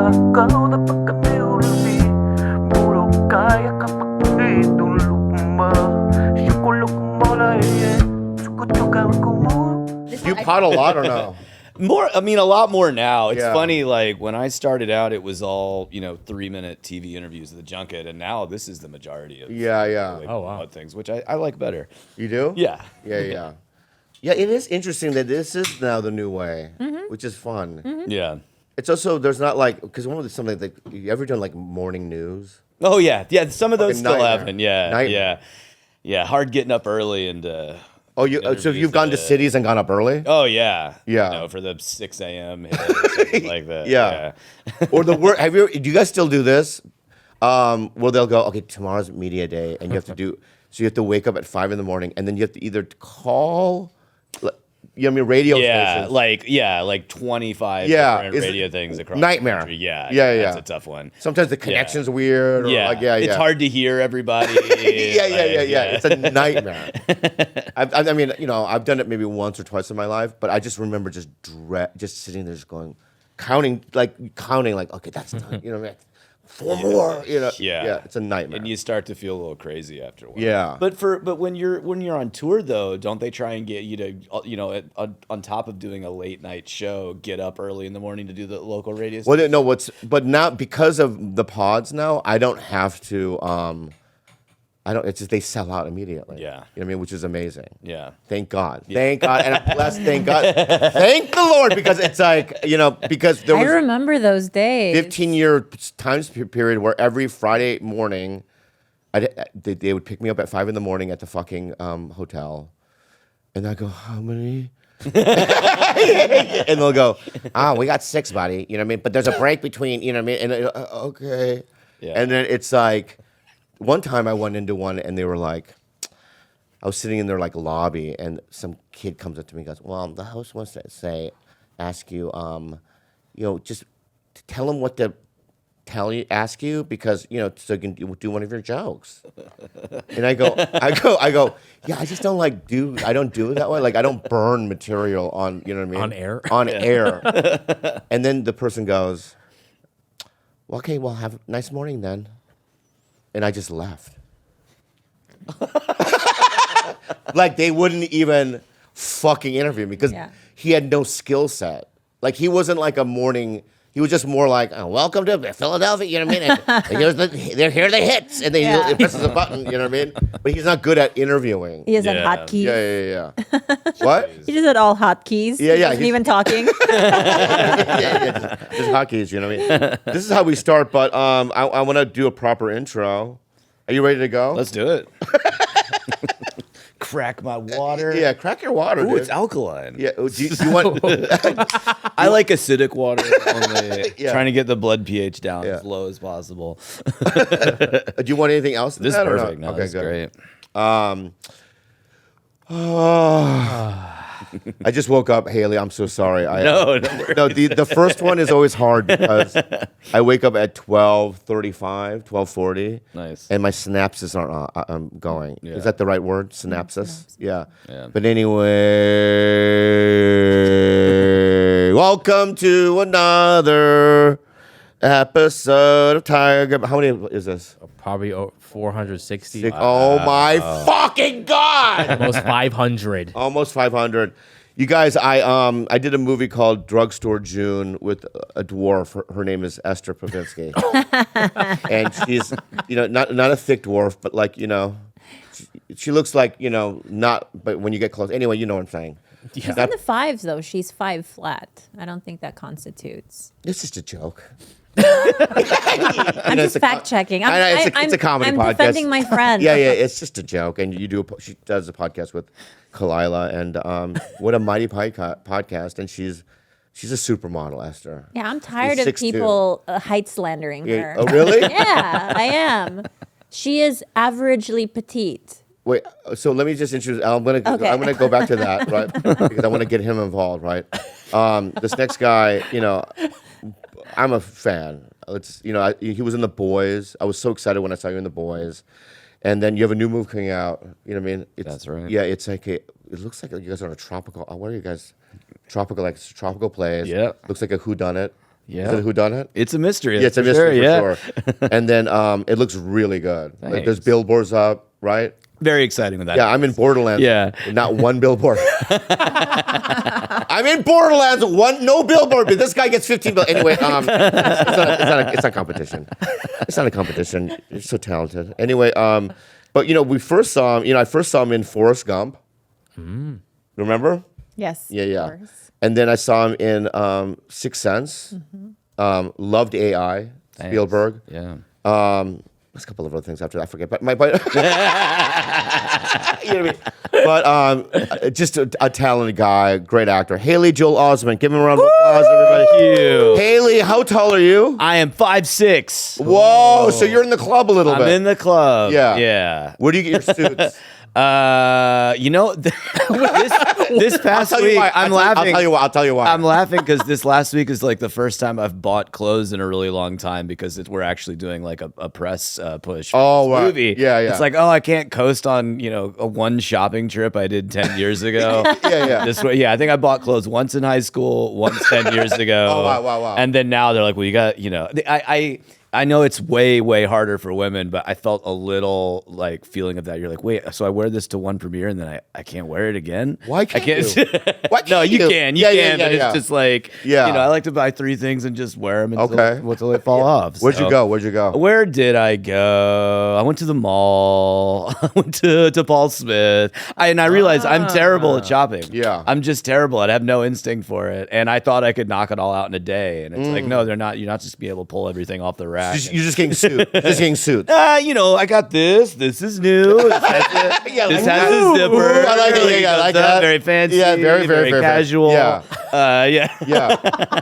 Kau dapat kami ulumi Puro kaya kapag itulog mo Syukulog mo na Sukutukan ko mo. You pot a lot or no? A lot more now. It's Yeah. funny, like when I started out, it was all 3-minute TV interviews of the junket, and now this is the majority of Yeah. the way people put things, which I like better. You do? Yeah. Yeah. Yeah, it is interesting that this is now the new way, which is fun. Yeah. It's also, there's not like, because one of the something like, you ever done like morning news? Oh yeah. Some of those Fucking still nightmare. happen. Yeah. Nightmare. Yeah. Hard getting up early and. So you've gone to cities and gone up early? Oh yeah. Yeah. For the 6 a.m. hit or something like that. Yeah. Or the work, do you guys still do this? Well, they'll go, okay, tomorrow's media day, and you have to so you have to wake up at 5 in the morning, and then you have to either call, radio stations. like 25 different radio things across nightmare. the country. Yeah. Yeah. That's a tough one. Sometimes the connection's weird. Or It's hard to hear everybody. Yeah. It's a nightmare. I've done it maybe once or twice in my life, but I just remember just sitting there, just going, counting, okay, that's done. Like, 4 more. Yeah, it's a nightmare. And you start to feel a little crazy after a while. Yeah. But when you're on tour though, don't they try and get you to on top of doing a late night show, get up early in the morning to do the local radio station? Well, but now because of the pods now, I don't have to. It's just they sell out immediately. Yeah. Which is amazing. Yeah. Thank God. Thank God. And I'm blessed. Thank God. Thank the Lord, because it's like, because there was I remember those days. 15-year time period where every Friday morning, they would pick me up at 5 in the morning at the fucking hotel. And I go, how many? And they'll go, we got 6, buddy. You know what I mean? But there's a break between, you know what I mean? And okay. Yeah. And then it's like, one time I went into one and they were like, I was sitting in their like lobby and some kid comes up to me and goes, well, the host wants to ask you, just to tell him what to ask you, because, so you can do one of your jokes. And I go, yeah, I just don't I don't do it that way. Like, I don't burn material on, you know what I mean? On air? On air. And then the person goes, well, okay, well, have a nice morning then. And I just left. Like, they wouldn't even fucking interview me because he had no skill set. Like, he wasn't like a morning. He was just more like, welcome to Philadelphia, you know what I mean? And here are the hits. And then he presses a button, you know what I mean? But he's not good at interviewing. He has hotkeys. Yeah. What? He just had all hotkeys. Yeah. He wasn't even talking. Just hotkeys, you know what I mean? This is how we start, but I want to do a proper intro. Are you ready to go? Let's do it. Crack my water. Yeah, crack your water, Ooh, dude. it's alkaline. Yeah, do you want... I like acidic water, only Yeah. trying to get the blood pH down Yeah. as low as possible. Do you want anything else? This is perfect. No, Okay, this is good. great. I just woke up, Haley. I'm so sorry. No, the first one is always hard because I wake up at 12:35, 12:40. Nice. And my synapses aren't going. Yeah. Is that the right word? Synapses? Yeah. Yeah. But anyway, welcome to another episode of Tiger. How many is this? Probably 460. Oh my fucking God! Almost 500. Almost 500. You guys, I did a movie called Drugstore June with a dwarf. Her name is Esther Pavinsky. And she's, not a thick dwarf, but like, she looks like, not, but when you get close. Anyway, you know what I'm saying. She's in the 5s, though. She's 5 flat. I don't think that constitutes. It's just a joke. I'm just fact checking. It's a comedy podcast. I'm defending my friend. Yeah, it's just a joke. And she does a podcast with Khalyla, and what a mighty podcast. And she's a supermodel, Esther. Yeah, I'm tired She's of 6'2". people height slandering her. Oh, really? Yeah, I am. She is averagely petite. Wait, so let me just introduce. I'm gonna go back to that, right? Because I want to get him involved, right? This next guy, I'm a fan. He was in The Boys. I was so excited when I saw you in The Boys. And then you have a new movie coming out. You know what I mean? That's right. Yeah, it's like it looks like you guys are on a tropical. What are you guys? Tropical place. Yeah. Looks like a whodunit. Yeah. Is it whodunit? It's a mystery. Yeah, it's a for sure, mystery for sure. And then it looks really good. Like, there's Thanks. billboards up, right? Very exciting with that. Yeah, I'm in Borderlands. Yeah. Not one billboard. I'm in Borderlands, no billboard, but this guy gets 15 bill. Anyway, it's not competition. It's not a competition. You're so talented. Anyway, but we first saw him, I first saw him in Forrest Gump. Remember? Yes. Yeah, yeah. Of course. And then I saw him in Sixth Sense. Loved AI, Spielberg. Yeah. There's a couple of other things after that, I forget. But you know what I mean? But just a talented guy, great actor. Haley Joel Osment. Give him a round of applause, everybody. Thank you. Haley, how tall are you? I am 5'6". Whoa, so you're in the club a little bit. I'm in the club. Yeah. Yeah. Where do you get your suits? This past I'll tell you week, why. I'm laughing. I'll tell you why. I'm laughing because this last week is like the first time I've bought clothes in a really long time because we're actually doing like a press push for this right. movie. Yeah, yeah. It's like, I can't coast on, a one shopping trip I did 10 years ago. Yeah. This way, I think I bought clothes once in high school, once 10 years ago. Oh, wow. And then now they're like, well, you got, I know it's way, way harder for women, but I felt a little like feeling of that. You're like, wait, so I wear this to one premiere and then I can't wear it again? Why can't I can't. you? Why No, can't you you? can. Yeah, but it's just like, Yeah. I like to buy 3 things and just wear them Okay. until they fall off. Where'd you go? Where did I go? I went to the mall. I went to Paul Smith. I realized I'm terrible at shopping. Yeah. I'm just terrible. I have no instinct for it. And I thought I could knock it all out in a day. And it's like, no, they're not. You're not just be able to pull everything off the rack. You're just getting sued. Just getting sued. I got this. This is new. This has a zipper. I like it. Yeah, I like that. Very fancy. Yeah, very casual. Yeah. Yeah. Yeah.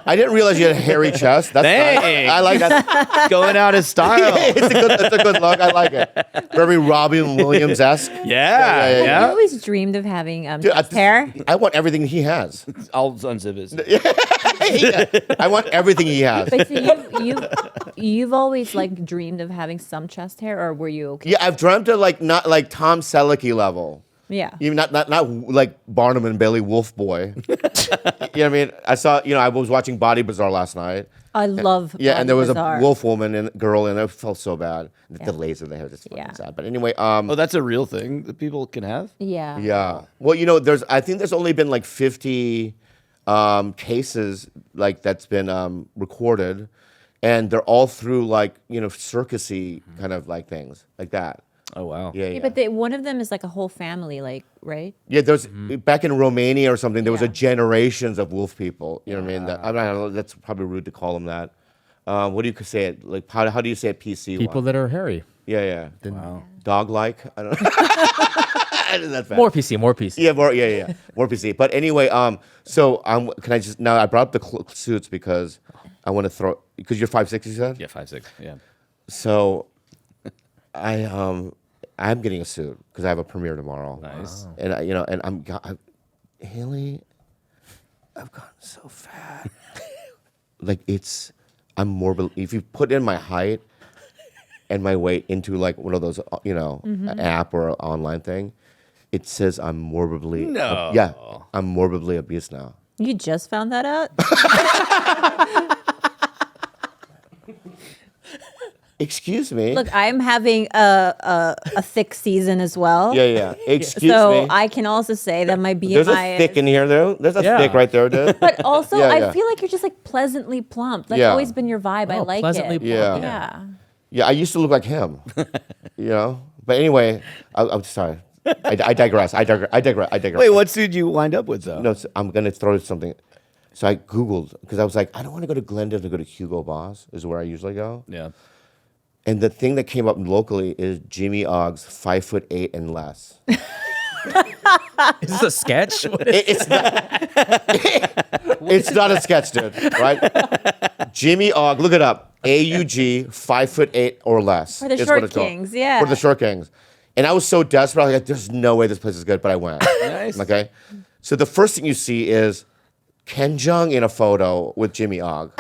I didn't realize you had a hairy chest. That's nice. Thanks. I like that. Going out of style. It's a good look. I like it. Very Robin Williams-esque. Yeah. I always dreamed of having chest hair. I want everything he has. I'll unzip it. Yeah. I want everything he has. But so you've always like dreamed of having some chest hair, or were you okay? Yeah, I've dreamt of not like Tom Selleck level. Yeah. Even not like Barnum and Bailey Wolf Boy. You know what I mean? I saw, I was watching Body Bazaar last night. I love Yeah, and there was Bazaar. a wolf woman and girl, and I felt so bad. The laser they had just fucking sad. But anyway, Oh, that's a real thing that people can have? Yeah. yeah. Well, I think there's only been like 50 cases like that's been recorded, and they're all through like circusy kind of like things like that. Oh, wow. Yeah. But one of them is like a whole family, like, right? Yeah, there's back in Romania or something. There was Yeah. a generations of wolf people. You know what I mean? I don't know. That's probably rude to call them that. What do you say it? Like how do you say it? PC. People that are hairy. Yeah. Wow. Dog like. I don't know. Isn't that fast? More PC, more PC. Yeah, more PC. But anyway, so can I just now? I brought up the suits because I want to throw because you're 5'6", you said. Yeah, 5'6". Yeah. So, I'm getting a suit because I have a premiere tomorrow. Nice. And Haley, I've gotten so fat. I'm morbid. If you put in my height and my weight into like one of those, an app or an online thing, it says I'm morbidly. No. Yeah, I'm morbidly obese now. You just found that out? Excuse me. Look, I'm having a thick season as well. Yeah. Excuse So me. I can also say that my BMI There's a thick in here, though. There's a Yeah. thick right there, dude. But also, Yeah, I yeah. feel like you're just like pleasantly plump. That's Yeah. always been your vibe. I Oh, like pleasantly it. plump. Yeah. Yeah. Yeah, I used to look like him. But anyway, I'm sorry. I digress. I digress. Wait, what suit did you wind up with, though? No, I'm gonna throw something. So I Googled because I was like, I don't want to go to Glendale to go to Hugo Boss. Is where I usually go. Yeah. And the thing that came up locally is Jimmy Ogg's 5'8" and less. Is this a sketch? It's not. It's not a sketch, dude. Right? Jimmy Ogg, look it up. AUG 5'8" or less. For the is what short it's called. kings, yeah. For the short kings. And I was so desperate. I was like, there's no way this place is good, but I went. Nice. Okay. So the first thing you see is Ken Jeong in a photo with Jimmy Ogg,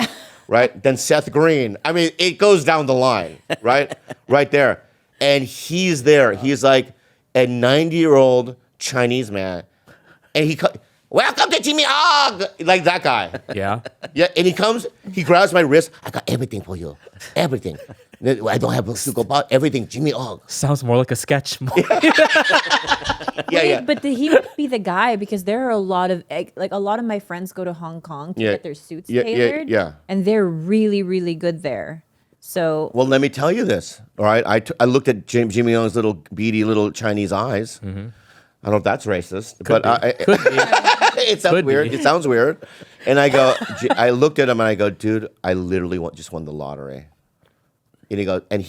right? Then Seth Green. I mean, it goes down the line, right? Right there. And he's there. He's like a 90-year-old Chinese man. And welcome to Jimmy Og, like that guy. Yeah. Yeah, and he grabs my wrist. I got everything for you, everything. I don't have to go about everything. Jimmy Og. Sounds more like a sketch. Yeah. But he would be the guy because there are a lot of my friends go to Hong Kong to Yeah. get their suits Yeah, tailored. yeah. And they're really, really good there. So Well, let me tell you this. All right, I looked at Jimmy Young's little beady little Chinese eyes. I don't know if that's racist, but it sounds Could weird. be. It sounds weird. And I looked at him and I go, dude, I literally just won the lottery. And he goes, and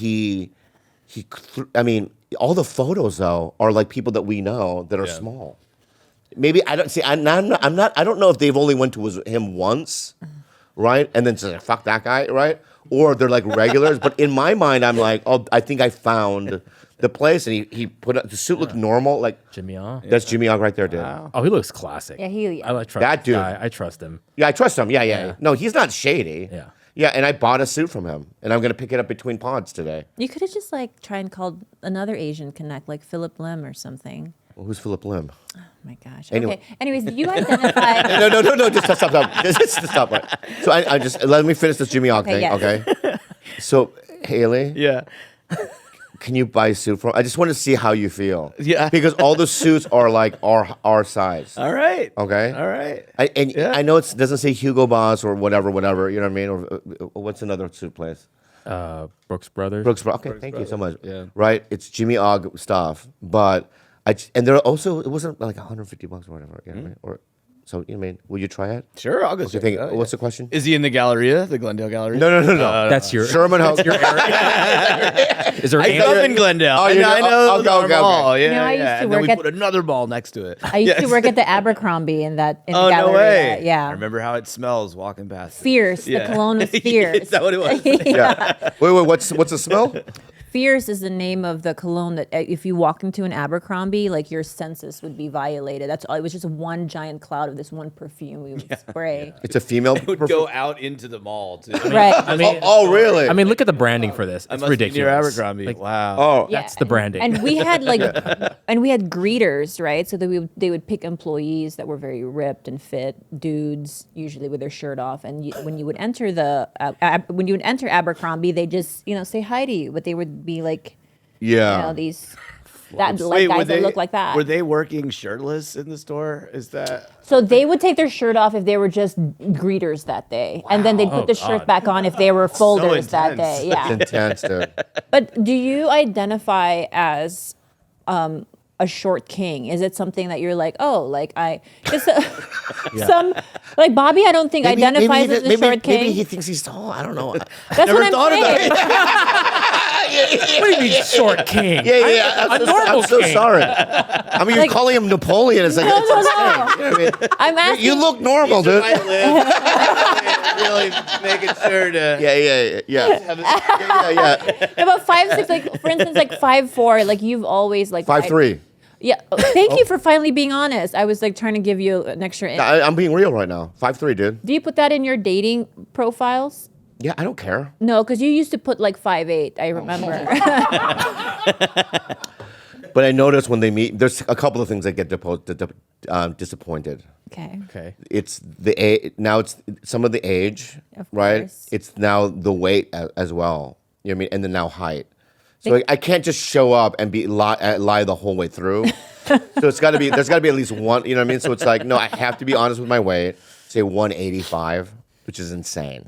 I mean, all the photos though are like people that we know that are small. Maybe I don't see. I'm not. I don't know if they've only went to him once, right? And then said, "Fuck that guy," right? Or they're like regulars. But in my mind, I'm like, oh, I think I found the place. And he put the suit looked normal. Like Jimmy O. that's Jimmy Og right there, dude. Oh, he looks classic. Yeah, I like trust That dude. I trust him. Yeah, I trust him. Yeah. No, he's not shady. Yeah. Yeah, and I bought a suit from him, and I'm gonna pick it up between pods today. you could have just like try and called another Asian connect, like Philip Lim or something. Well, who's Philip Lim? Oh my gosh. Anyway. Okay. Anyways, do you identify? No. Just stop. Just stop. Right. So I just let me finish this Jimmy Og Okay, thing, yes. okay? So Haley, Yeah. can you buy a suit for? I just want to see how you feel. Yeah. Because all the suits are like our size. All right. Okay. All right. I know it doesn't say Hugo Boss or whatever. You know what I mean? Or what's another suit place? Brooks Brothers. Brooks. Okay, thank you so much. Yeah. Right. It's Jimmy Og stuff, but and there also it wasn't like $150 or whatever. You know what I mean? Or so you know what I mean? Will you try it? Sure, I'll go. What's the check thing? it out, What's yeah. the question? Is he in the Galleria, the Glendale Galleria? No. That's your Sherman Oaks. Is there I an grew up in Glendale. Oh, I you know, know- I know okay, the okay. mall. Yeah, You know, I used yeah. to And then work we at- put another ball next to it. I used to work at the Abercrombie in the Oh, gallery. no way. Yeah. I remember how it smells walking past. it. Fierce. Yeah. The cologne was fierce. Is that what it was? Yeah. Wait. What's the smell? Fierce is the name of the cologne that if you walk into an Abercrombie, like your senses would be violated. That's all. It was just one giant cloud of this one perfume we would spray. It's a female. It would go out into the mall too. Right. I mean, Oh, really? I mean, look at the branding for this. I It's must be ridiculous. near Abercrombie. Like, Wow. Oh. Yeah, That's the branding. And we had and we had greeters, right? So that they would pick employees that were very ripped and fit, dudes, usually with their shirt off. And when you would enter Abercrombie, they just say hi to you, but they would be like, Yeah. these Wait, guys that look like that. Were they working shirtless in the store? Is that? So they would take their shirt off if they were just greeters that day, and then they'd put Oh, the shirt God. back on if they were folders that intense. day. Yeah. Intense, dude. But do you identify as a short king? Is it something that you're like, some like Bobby? I don't think identifies as a short king. Maybe he thinks he's tall. I don't know. That's what I'm thought of saying. what do you mean short king? Yeah. I'm so sorry. I mean, you're Like- calling him Napoleon. It's like, No. you know what I mean? I'm asking. You look normal, dude. Really making sure to. Yeah. about 5'6", like for instance, like 5'4", like you've always like 5'3". Yeah. Thank you for finally being honest. I was like trying to give you an extra. I'm being real right now. 5'3", dude. Do you put that in your dating profiles? Yeah, I don't care. No, because you used to put like 5'8". I remember. But I notice when they meet, there's a couple of things that get disappointed. Okay. Okay. It's the age. Now it's some of the age, Of right? course. It's now the weight as well. You know what I mean? And then now height. So I can't just show up and lie the whole way through. So there's got to be at least one. You know what I mean? So it's like, no, I have to be honest with my weight. Say 185, which is insane.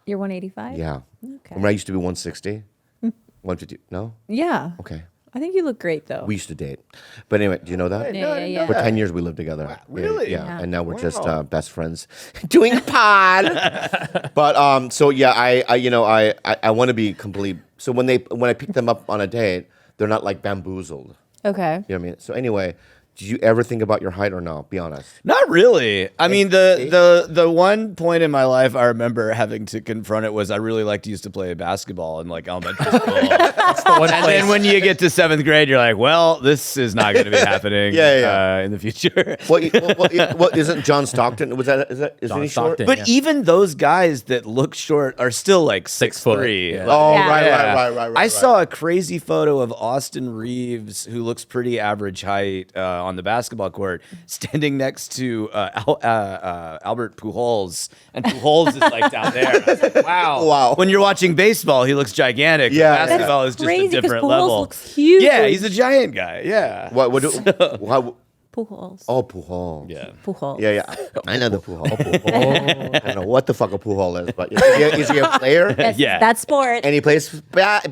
You're 185? Yeah. Okay. Remember I used to be 160, 150. No. Yeah. Okay. I think you look great though. We used to date, but anyway, do you know that? Yeah. For 10 years we lived together. really? Yeah. Yeah. And now we're just best friends doing a pod. But so yeah, I want to be complete. So when I pick them up on a date, they're not like bamboozled. Okay. You know what I mean? So anyway, did you ever think about your height or no? Be honest. Not really. I mean, the one point in my life I remember having to confront it was I really used to play basketball in like elementary school. That's the one And place. then when you get to 7th grade, you're like, well, this is not going to be happening in the future. What isn't John Stockton? Isn't he short? Stockton. But Yeah. even those guys that look short are still like 6'3". Yeah. Oh, Yeah. right. I saw a crazy photo of Austin Reeves, who looks pretty average height, on the basketball court, standing next to Albert Pujols, and Pujols is like down there. I was like, wow. Wow. When you're watching baseball, he looks gigantic. Yeah. Basketball That's is just crazy, a 'cause different Pujols level. looks huge. Yeah, he's a giant guy. Yeah. How, Pujols. oh, Pujol. Yeah. Pujols. Yeah. I know the Pujol. I don't know what the fuck a Pujol is, but is he a player? Yes, Yeah. That's sport. And he plays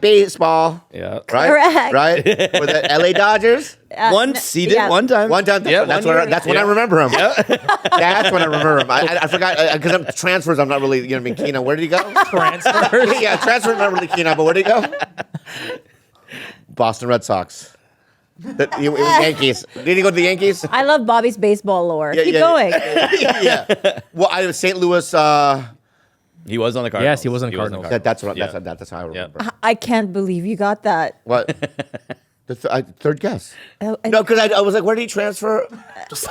baseball. Yeah. Right? Correct. Right? For the LA Dodgers? Once he did yeah. one time. One time. Yeah, that's one when, year. that's when I remember him. That's when I remember him. I forgot, because I'm transfers, I'm not really, you know what I mean, keen on. Where did he go? Transfers. Yeah, transfers, I'm not really keen on, but where did he go? Boston Red Sox. It was Yankees. Did he go to the Yankees? I love Bobby's baseball lore. Yeah, Keep yeah, going. Yeah. Well, I was St. Louis. He was on the Cardinals. Yes, he was on the Cardinals. That's what. Yeah. That's how I remember. I can't believe you got that. What? The third guess. Oh, No, because I was like, where did he transfer? Yes,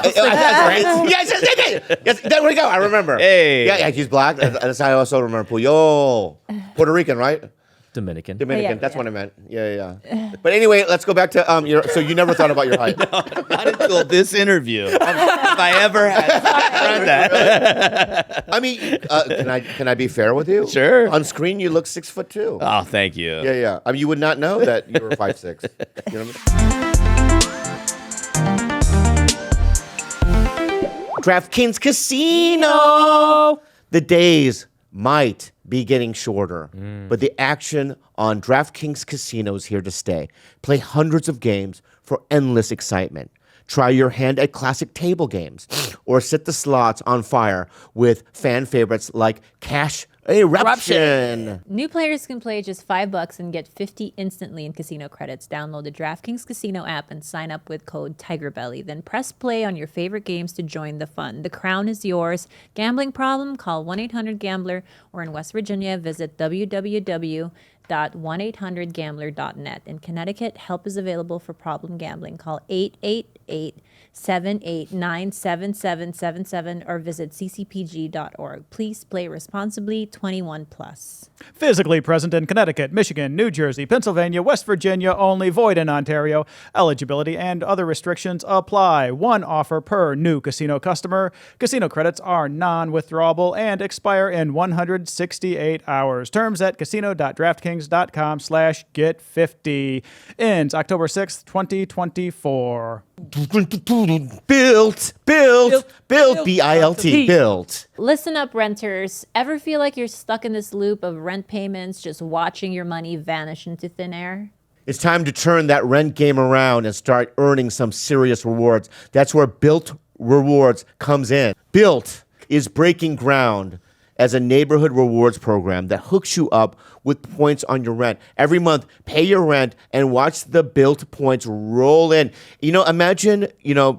there we go. I remember. Hey. Yeah, he's black. That's how I also remember Puyol. Puerto Rican, right? Dominican. Dominican. Yeah, That's yeah. what I meant. Yeah. But anyway, let's go back to so you never thought about your height. Not until this interview. If I ever had done that. I mean, can I be fair with you? Sure. On screen, you look 6'2". Oh, thank you. Yeah. I mean, you would not know that you were 5'6". You know what I mean? DraftKings Casino. The days might be getting shorter, but the action on DraftKings Casino is here to stay. Play hundreds of games for endless excitement. Try your hand at classic table games, or set the slots on fire with fan favorites like Cash Eruption. New players can play just $5 and get 50 instantly in casino credits. Download the DraftKings Casino app and sign up with code TigerBelly. Then press play on your favorite games to join the fun. The crown is yours. Gambling problem? Call 1-800-GAMBLER, or in West Virginia, visit www.1800gambler.net. In Connecticut, help is available for problem gambling. Call 888-789-7777 or visit ccpg.org. Please play responsibly. 21 plus. Physically present in Connecticut, Michigan, New Jersey, Pennsylvania, West Virginia only, void in Ontario. Eligibility and other restrictions apply. One offer per new casino customer. Casino credits are non-withdrawable and expire in 168 hours. Terms at casino.draftkings.com/get50. Ends October 6th, 2024. Built, B-I-L-T, built. Listen up, renters. Ever feel like you're stuck in this loop of rent payments, just watching your money vanish into thin air? It's time to turn that rent game around and start earning some serious rewards. That's where Built Rewards comes in. Built is breaking ground as a neighborhood rewards program that hooks you up with points on your rent. Every month, pay your rent and watch the Built points roll in. Imagine,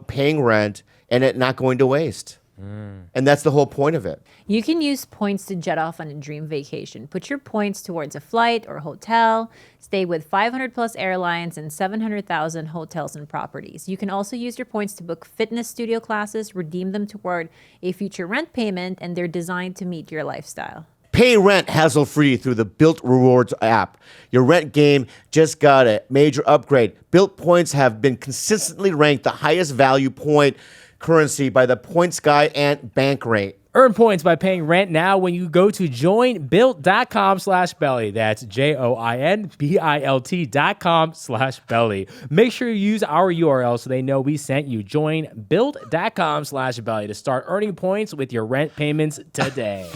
paying rent and it not going to waste. And that's the whole point of it. You can use points to jet off on a dream vacation. Put your points towards a flight or hotel. Stay with 500 plus airlines and 700,000 hotels and properties. You can also use your points to book fitness studio classes, redeem them toward a future rent payment, and they're designed to meet your lifestyle. Pay rent hassle-free through the Built Rewards app. Your rent game just got a major upgrade. Built points have been consistently ranked the highest value point currency by the Points Guy and Bankrate. Earn points by paying rent now when you go to joinbuilt.com/belly. That's JOINBILT.com/belly. Make sure you use our URL so they know we sent you. Joinbuilt.com/belly to start earning points with your rent payments today.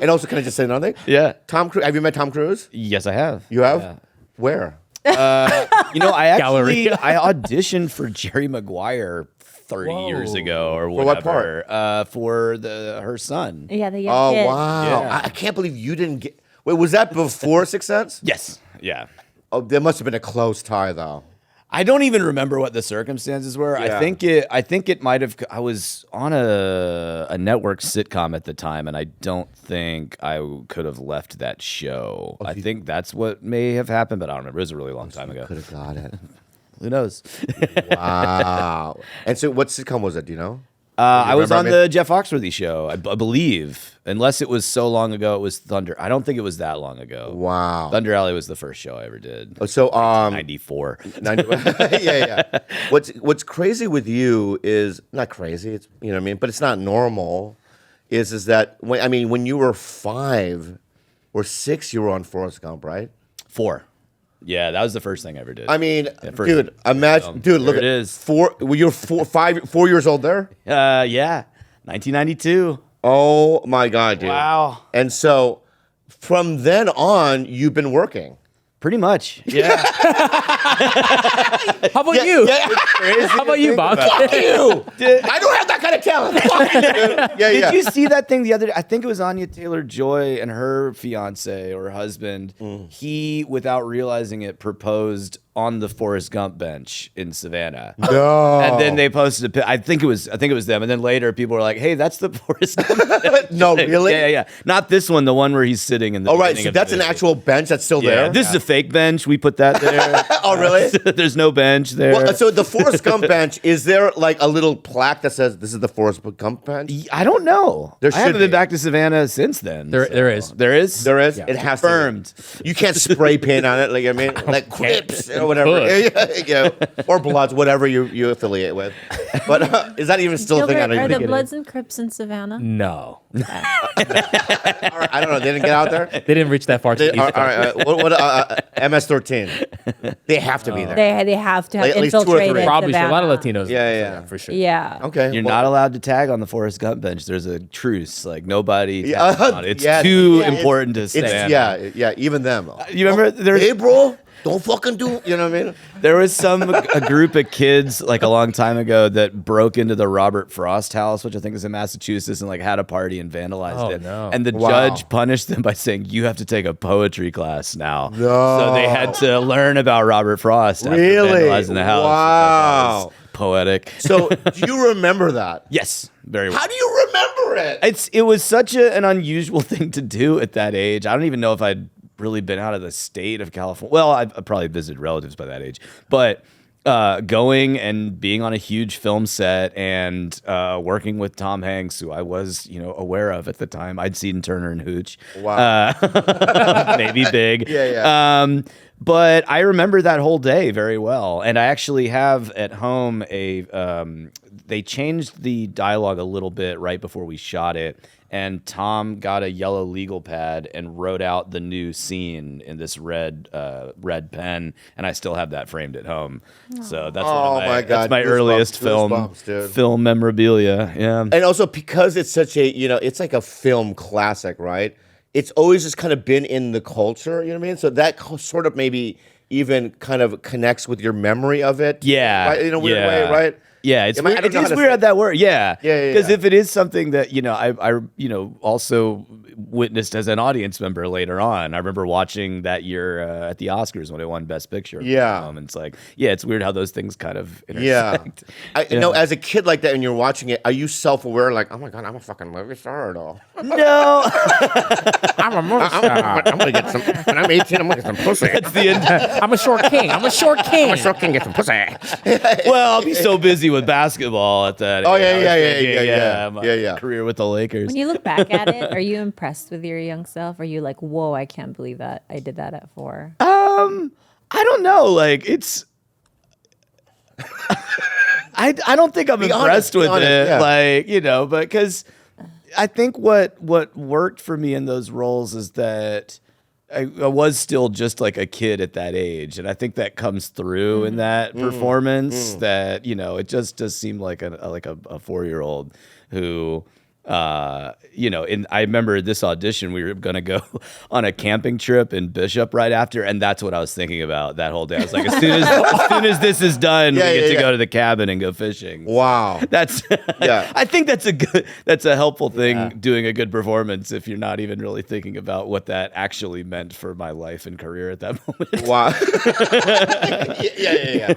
And also, can I just say another thing? Yeah. Tom Cruise. Have you met Tom Cruise? Yes, I have. You have? Yeah. Where? I Galleria. auditioned for Jerry Maguire 30 years ago or For what whatever. For her son. Yeah, the young Oh, kid. wow. Yeah. I can't believe you didn't get... Wait, was that before Sixth Sense? Yes. Yeah. Oh, there must have been a close tie, though. I don't even remember what the circumstances were. Yeah. I think it might have. I was on a network sitcom at the time, and I don't think I could have left that show. I think that's what may have happened, but I don't remember. It was a really long time ago. Could have got it. Who knows? Wow. And so what sitcom was it, do you know? I was on remember the Jeff Foxworthy show, I believe. Unless it was so long ago, it was Thunder. I don't think it was that long ago. Wow. Thunder Alley was the first show I ever did. So 94. yeah. What's crazy with you is not crazy. It's you know what I mean, but it's not normal. Is that when you were 5 or 6, you were on Forrest Gump, right? 4. Yeah, that was the first thing I ever did. I mean, first dude, imagine, dude, look There at it is. 4. Well, you're 4 years old there. Yeah, 1992. Oh my God, dude! Wow. And so from then on, you've been working. Pretty much. Yeah. How about you? How about you, Bob? Fuck you! I don't have that kind of talent. Fuck you, dude. Yeah, Did you see that thing the other day? I think it was Anya Taylor-Joy and her fiance or husband. He, without realizing it, proposed on the Forrest Gump bench in Savannah. No. And then they posted a pic. I think it was them. And then later people were like, "Hey, that's the Forrest Gump bench." No, really? Yeah. Not this one, the one where he's sitting in the Oh, right. beginning So of the that's an video. actual bench that's still Yeah, there. this is a fake bench. We put that there. Oh, really? There's no bench there. Well, so the Forrest Gump bench, is there like a little plaque that says this is the Forrest Gump bench? I don't know. There I haven't should been be. back to Savannah since then. There is. There is? There is. Yeah. It has Confirmed. to be. You can't spray paint on it, like I mean, like Crips or whatever, could. you know, or Bloods, whatever you affiliate with. But is that even still a thing? I Gilbert, don't are even the think it Bloods is. and Crips in Savannah? No, All right, I don't know. They didn't get out there. they didn't reach that far. All right, what MS-13? They have to be there. They have to have Like at least 2 or 3. infiltrated Probably a lot of Savannah. Latinos. Yeah. for sure. Yeah. Okay. You're well, not allowed to tag on the Forrest Gump bench. There's a truce. Like nobody Yeah, tags on it. It's yeah, too it's- important to It's Savannah. yeah. Even them. You remember there's Hey, bro, don't fucking do. You know what I mean? There was a group of kids like a long time ago that broke into the Robert Frost house, which I think is in Massachusetts, and like had a party and vandalized Oh, it. no. And the Wow. judge punished them by saying, "You have to take a poetry class now." No. So they had to learn about Robert Frost after Really? vandalizing the house. which I thought was poetic. So, do you remember that? Yes, very well. How do you remember it? It was such an unusual thing to do at that age. I don't even know if I'd really been out of the state of California. Well, I probably visited relatives by that age, but going and being on a huge film set and working with Tom Hanks, who I was, aware of at the time. I'd seen Turner and Hooch. Wow. Maybe big. Yeah. But I remember that whole day very well. And I actually have at home they changed the dialogue a little bit right before we shot it. And Tom got a yellow legal pad and wrote out the new scene in this red pen, and I still have that framed at home. So that's Oh my God, that's my goosebumps, earliest goosebumps, dude. film memorabilia. Yeah, And also because it's such a, it's like a film classic, right? It's always just kind of been in the culture, you know what I mean? So that sort of maybe even kind of connects with your memory of it. Yeah, Right? In a weird yeah. way, right? Yeah, it's I weird. don't It know how is to weird say- at that word. Yeah, Yeah. Because if it is something that I also witnessed as an audience member later on. I remember watching that year at the Oscars when it won Best Picture. Yeah. And it's like, it's weird how those things kind of Yeah. intersect. I know as a kid like that and you're watching it, are you self-aware like, oh my God, I'm a fucking movie star or no? No, I'm a movie star. I'm going to get some, when I'm 18, I'm going to get some pussy. it's the end. I'm a short king. I'm a short king. I sure can get some pussy. Well, I'll be so busy with basketball at that. Oh, age. yeah, I was yeah, thinking, yeah. my Yeah, yeah. Career with the Lakers. When you look back at it, are you impressed with your young self? Are you like, whoa, I can't believe that I did that at 4? I don't know. Like it's. I don't think I'm Be impressed honest, be with honest, it. yeah. Like, but because I think what worked for me in those roles is that I was still just like a kid at that age, and I think that comes through in that performance. That it just does seem like a 4-year-old who. And I remember this audition, we were going to go on a camping trip in Bishop right after. And that's what I was thinking about that whole day. I was like, as soon as this is done, Yeah, we get yeah. to go to the cabin and go fishing. Wow. That's, Yeah. I think that's a helpful thing doing a good performance if you're not even really thinking about what that actually meant for my life and career at that moment. Wow. yeah.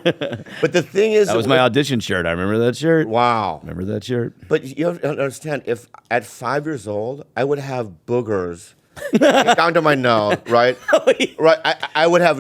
But the thing is, That was my audition shirt. I remember that shirt. wow. Remember that shirt? But you have to understand, if at 5 years old, I would have boogers down to my nose, right? Right. I would have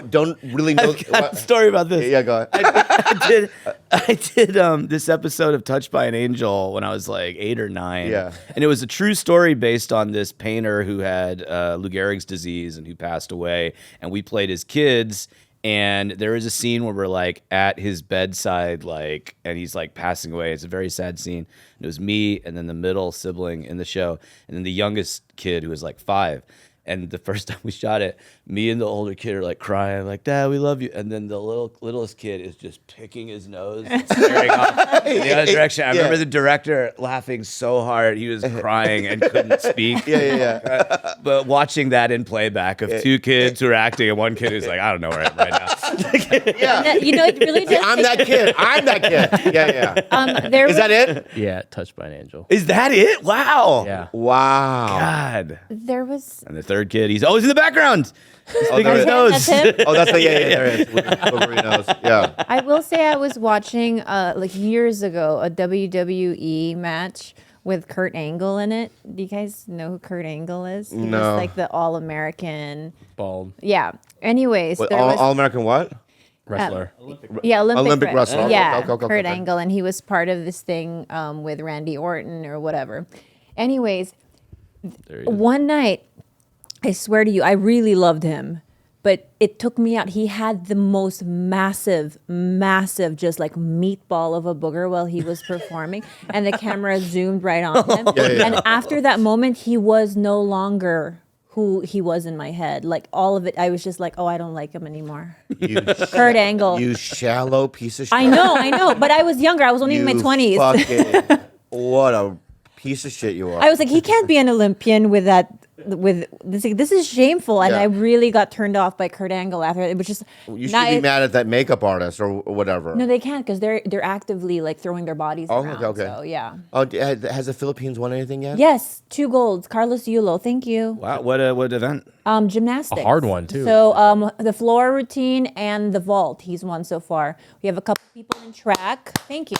don't really know. I've got a story about this. Yeah, go ahead. I did. I did this episode of Touched by an Angel when I was like 8 or 9. Yeah. And it was a true story based on this painter who had Lou Gehrig's disease and who passed away. And we played his kids. And there is a scene where we're like at his bedside, like, and he's like passing away. It's a very sad scene. And it was me and then the middle sibling in the show. And then the youngest kid who was like 5. And the first time we shot it, me and the older kid are like crying, like, Dad, we love you. And then the littlest kid is just picking his nose and staring off in the other direction. I remember the director laughing so hard. He was crying and couldn't speak. Yeah. But watching that in playback of 2 kids who are acting and one kid who's like, I don't know where I am right now. Yeah. You know, it really does. I'm that kid. I'm that kid. Yeah. There Is was, that it? Yeah, Touched by an Angel. Is that it? Wow. Yeah. Wow. God. There was. And the third kid, he's always in the background. He's picking there his is. nose. That's him? Oh, that's the there it is. Wolverine knows. Yeah. I will say I was watching like years ago a WWE match with Kurt Angle in it. Do you guys know who Kurt Angle is? He No. was like the All-American. Bald Yeah. Anyways, What, there all, was All American what? wrestler. Olympic wrestler. Yeah, Okay. Kurt Angle, and he was part of this thing with Randy Orton or whatever. Anyways, There he is. one night, I swear to you, I really loved him, but it took me out. He had the most massive, just like meatball of a booger while he was performing, and the camera zoomed right on him. Yeah. And after that moment, he was no longer who he was in my head. Like all of it, I was just like, oh, I don't like him anymore. You, Kurt Angle. you shallow piece of shit. I know, but I was younger. I was only in my 20s. Fucking, what a piece of shit you are. I was like, he can't be an Olympian with that. With this is shameful, and Yeah. I really got turned off by Kurt Angle after it was just. You should be mad at that makeup artist or whatever. No, they can't because they're actively like throwing their bodies Oh, around. okay. So yeah. Oh, has the Philippines won anything yet? Yes, 2 golds. Carlos Yulo, thank you. Wow, what event? Gymnastics. A hard one, too. So the floor routine and the vault, he's won so far. We have a couple people in track. Thank you.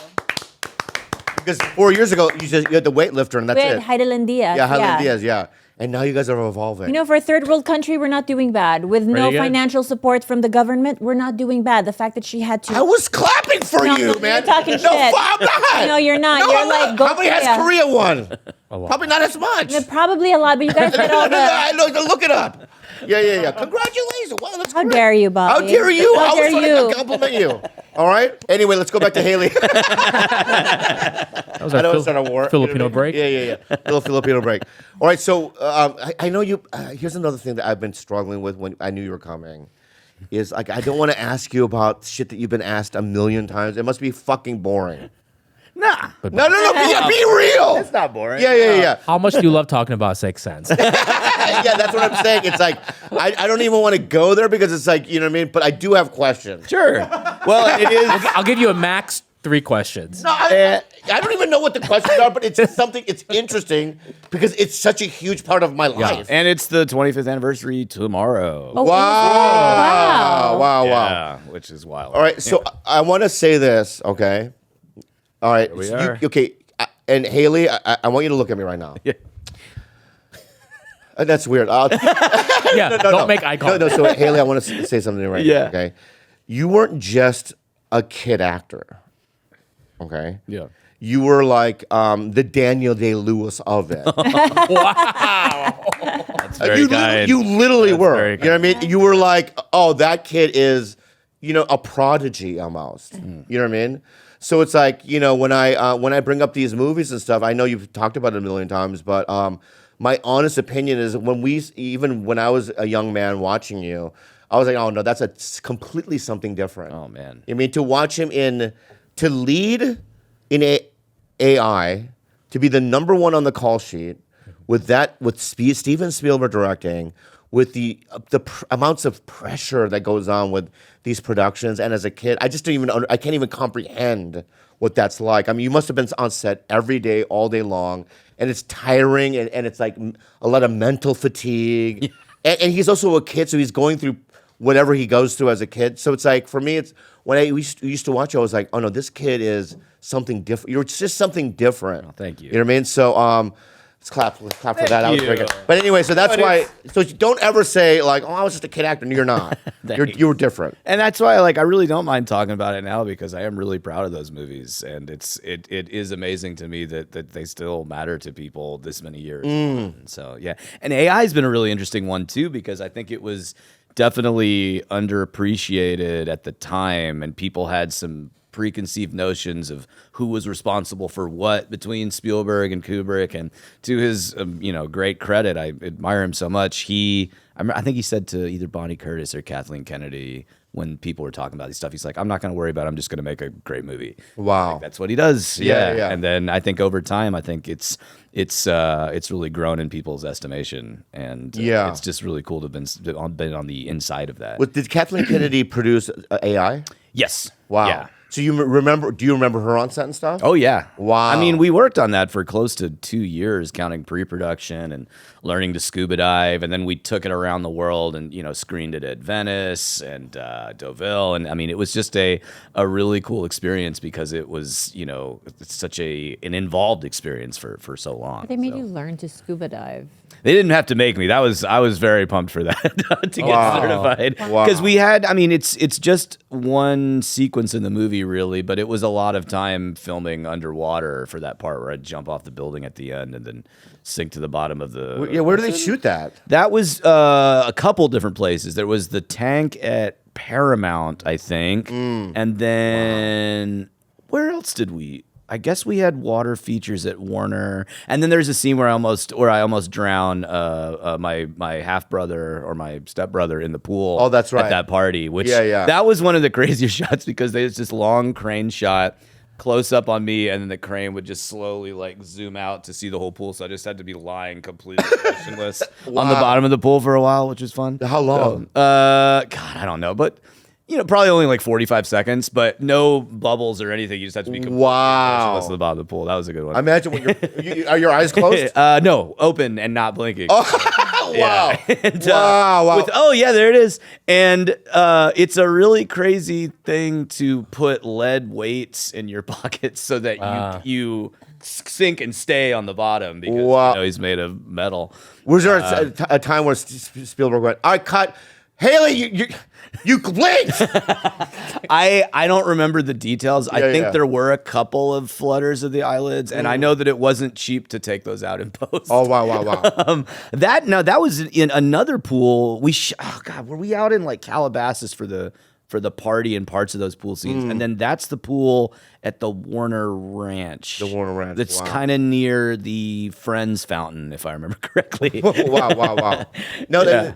Because 4 years ago, you had the weightlifter and that's We had it. Heidelin Diaz. Yeah, Highland Diaz, yeah. And now you guys are evolving. You know, for a third world country, we're not doing bad. With no Pretty good. financial support from the government, we're not doing bad. The fact that she had to. I was clapping for No, you, no, man. you're talking no, shit. I'm not. No, you're not. No, You're I'm like, not. go How many has Korea. Korea won? Probably not as much. Probably a lot, but you guys get all the. I know, look it up. Yeah. Congratulations. Wow, that's How great. dare you, Bobby? How dare you? How I was dare trying you? to compliment you. All right. Anyway, let's go back to Haley. That was I know our it's not a war. Filipino break. Yeah. Little Filipino break. All right. So I know you. Here's another thing that I've been struggling with when I knew you were coming. Is like I don't want to ask you about shit that you've been asked a million times. It must be fucking boring. Nah. No. Be real. It's not boring. Yeah. How much do you love talking about Sixth Sense? Yeah, that's what I'm saying. It's like I don't even want to go there because it's like, you know what I mean? But I do have questions. Sure. Well, it is. I'll give you a max 3 questions. No, I don't even know what the questions are, but it's just something. It's interesting because it's such a huge part of my life. And it's the 25th anniversary tomorrow. Oh, Wow. Yeah, which is wild. All right, so I want to say this, okay? All right, we so are. okay, and Haley, I want you to look at me right now. Yeah. That's weird. Yeah, don't make eye contact. No. So Haley, I want to say something right now. Yeah. Okay, you weren't just a kid actor. Okay. Yeah. You were like the Daniel Day-Lewis of it. That's very kind. You literally That's were. very You know what I mean? You were like, oh, that kid is, a prodigy almost. You know what I mean? So it's like, when I bring up these movies and stuff, I know you've talked about it a million times, but my honest opinion is even when I was a young man watching you, I was like, oh no, that's completely something different. Oh, man. I mean, to watch him to lead in AI, to be the number one on the call sheet, with Steven Spielberg directing, with the amounts of pressure that goes on with these productions, and as a kid, I can't even comprehend what that's like. I mean, you must have been on set every day, all day long, and it's tiring, and it's like a lot of mental fatigue. And he's also a kid, so he's going through whatever he goes through as a kid. So it's like, for me, it's when I used to watch it, I was like, oh no, this kid is something different. You're just something different. Oh, thank you. You know what I mean? So Let's clap for that. That was you. very good. But anyway, so that's why. So don't ever say like, "Oh, I was just a kid actor." No, you're not. You were different. And that's why, like, I really don't mind talking about it now because I am really proud of those movies, and it is amazing to me that they still matter to people this many years. So yeah, and AI has been a really interesting one too because I think it was definitely underappreciated at the time, and people had some preconceived notions of who was responsible for what between Spielberg and Kubrick. And to his great credit, I admire him so much. I think he said to either Bonnie Curtis or Kathleen Kennedy when people were talking about these stuff, he's like, I'm not going to worry about it. I'm just going to make a great movie. Wow. Like, that's what he does. Yeah. And then I think over time, I think it's really grown in people's estimation. And it's just really cool to have been on the inside of that. Did Kathleen Kennedy produce AI? Yes. Wow. Yeah. So you remember? Do you remember her on set and stuff? Oh yeah. Wow. I mean, we worked on that for close to 2 years, counting pre-production and learning to scuba dive, and then we took it around the world and screened it at Venice and Deauville, and I mean, it was just a really cool experience because it was it's such an involved experience for so long. They made you learn to scuba dive. They didn't have to make me. I was very pumped for that to get certified because we had. I mean, it's just one sequence in the movie really, but it was a lot of time filming underwater for that part where I'd jump off the building at the end and then sink to the bottom of the. Yeah, where do they shoot that? That was a couple different places. There was the tank at Paramount, I think, and then where else did we? I guess we had water features at Warner, and then there's a scene where I almost drown my half brother or my stepbrother in the pool. Oh, that's right. At that party, which Yeah. that was one of the craziest shots because there's this long crane shot close up on me, and then the crane would just slowly like zoom out to see the whole pool. So I just had to be lying completely motionless on the bottom of the pool for a while, which was fun. How long? God, I don't know, but. Probably only like 45 seconds, but no bubbles or anything. You just have to be completely motionless at the bottom of the pool. That was a good one. I imagine when are your eyes closed? No, open and not blinking. Oh, wow. And, Wow. There it is. And it's a really crazy thing to put lead weights in your pockets so that you sink and stay on the bottom because he's made of metal. Was there a time where Spielberg went, "I cut Haley, you blinked"? I don't remember the details. I think there were a couple of flutters of the eyelids, and I know that it wasn't cheap to take those out in post. Oh wow. That was in another pool. Were we out in like Calabasas for the party and parts of those pool scenes? And then that's the pool at the Warner Ranch. The Warner Ranch. That's wow. kind of near the Friends fountain, if I remember correctly. Wow. No, did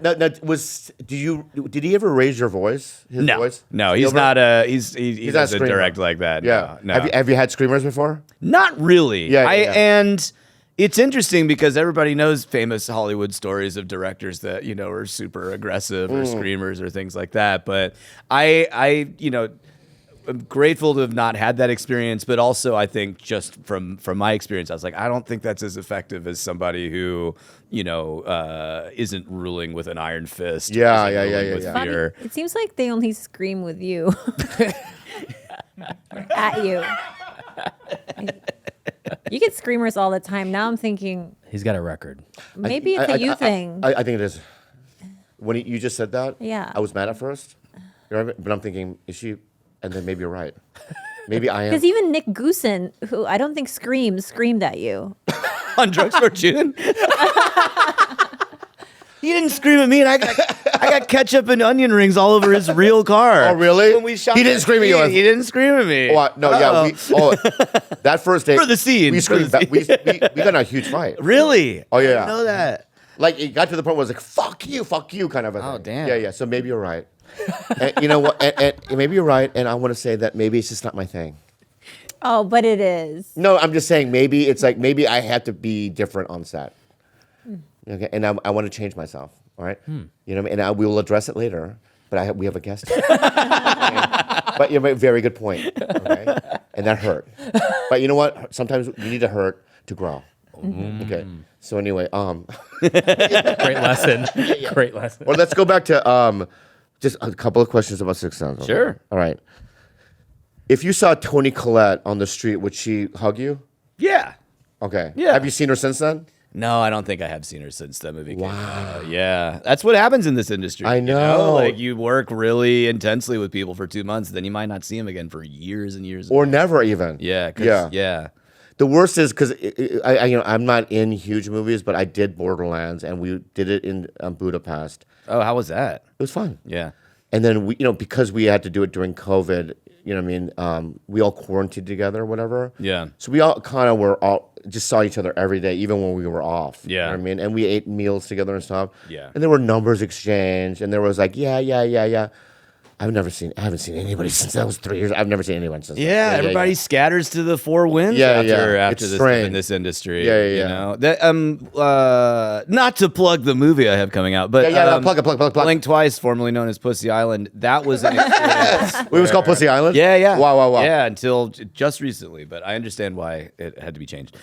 he ever raise your voice? His voice? No, he's Spielberg? not he doesn't direct like that. Yeah. No. Have you had screamers before? Not really. Yeah. And it's interesting because everybody knows famous Hollywood stories of directors that, are super aggressive or screamers or things like that. But I'm grateful to have not had that experience, but also I think just from my experience, I was like, I don't think that's as effective as somebody who, isn't ruling with an iron fist. Yeah. With fear. It seems like they only scream with you. At you. You get screamers all the time. Now I'm thinking He's got a record. maybe it's a you thing. I think it is. When you just said that, Yeah. I was mad at first, but I'm thinking, is she? And then maybe you're right. Maybe I am. Because even Nick Goosen, who I don't think screamed at you. On Drugs for June? He didn't scream at me, and I got ketchup and onion rings all over his real car. Oh, really? When we shot He didn't scream at you. He didn't scream at me. Oh, no, yeah. That first day. For the scene. We screamed. We got in a huge fight. Really? Oh, yeah. I didn't know that. Like, it got to the point where it was like, fuck you, kind of a thing. Oh, damn. Yeah. So maybe you're right. And you know what? And maybe you're right, and I want to say that maybe it's just not my thing. Oh, but it is. No, I'm just saying maybe it's like maybe I have to be different on set. Okay, and I want to change myself. All right, and we will address it later. But we have a guest. But you have a very good point. Okay, and that hurt. But you know what? Sometimes you need to hurt to grow. Okay. So anyway, Great lesson. Great lesson. well, let's go back to just a couple of questions about Sixth Sense. Okay? Sure. All right. If you saw Toni Collette on the street, would she hug you? Yeah. Okay. Yeah. Have you seen her since then? No, I don't think I have seen her since that movie came Wow. out. Yeah. That's what happens in this industry. I you know. Like, you work really intensely with people for 2 months, then you might not see them again for years and years. Or never even. Yeah. Yeah. The worst is because I'm not in huge movies, but I did Borderlands, and we did it in Budapest. Oh, how was that? It was fun. Yeah. And then we, because we had to do it during COVID, you know what I mean? We all quarantined together or whatever. Yeah. So we all kind of just saw each other every day, even when we were off. Yeah. You know what I mean? And we ate meals together and stuff. Yeah. And there were numbers exchanged, and there was like, yeah. I haven't seen anybody since that was 3 years. I've never seen anyone since. Yeah, everybody scatters to the four winds after It's this strange. in this industry. Yeah. You know? That not to plug the movie I have coming out, but no, plug it. Blink Twice, formerly known as Pussy Island. That was an experience. It was called Pussy Island? Yeah. Wow. Yeah, until just recently, but I understand why it had to be changed.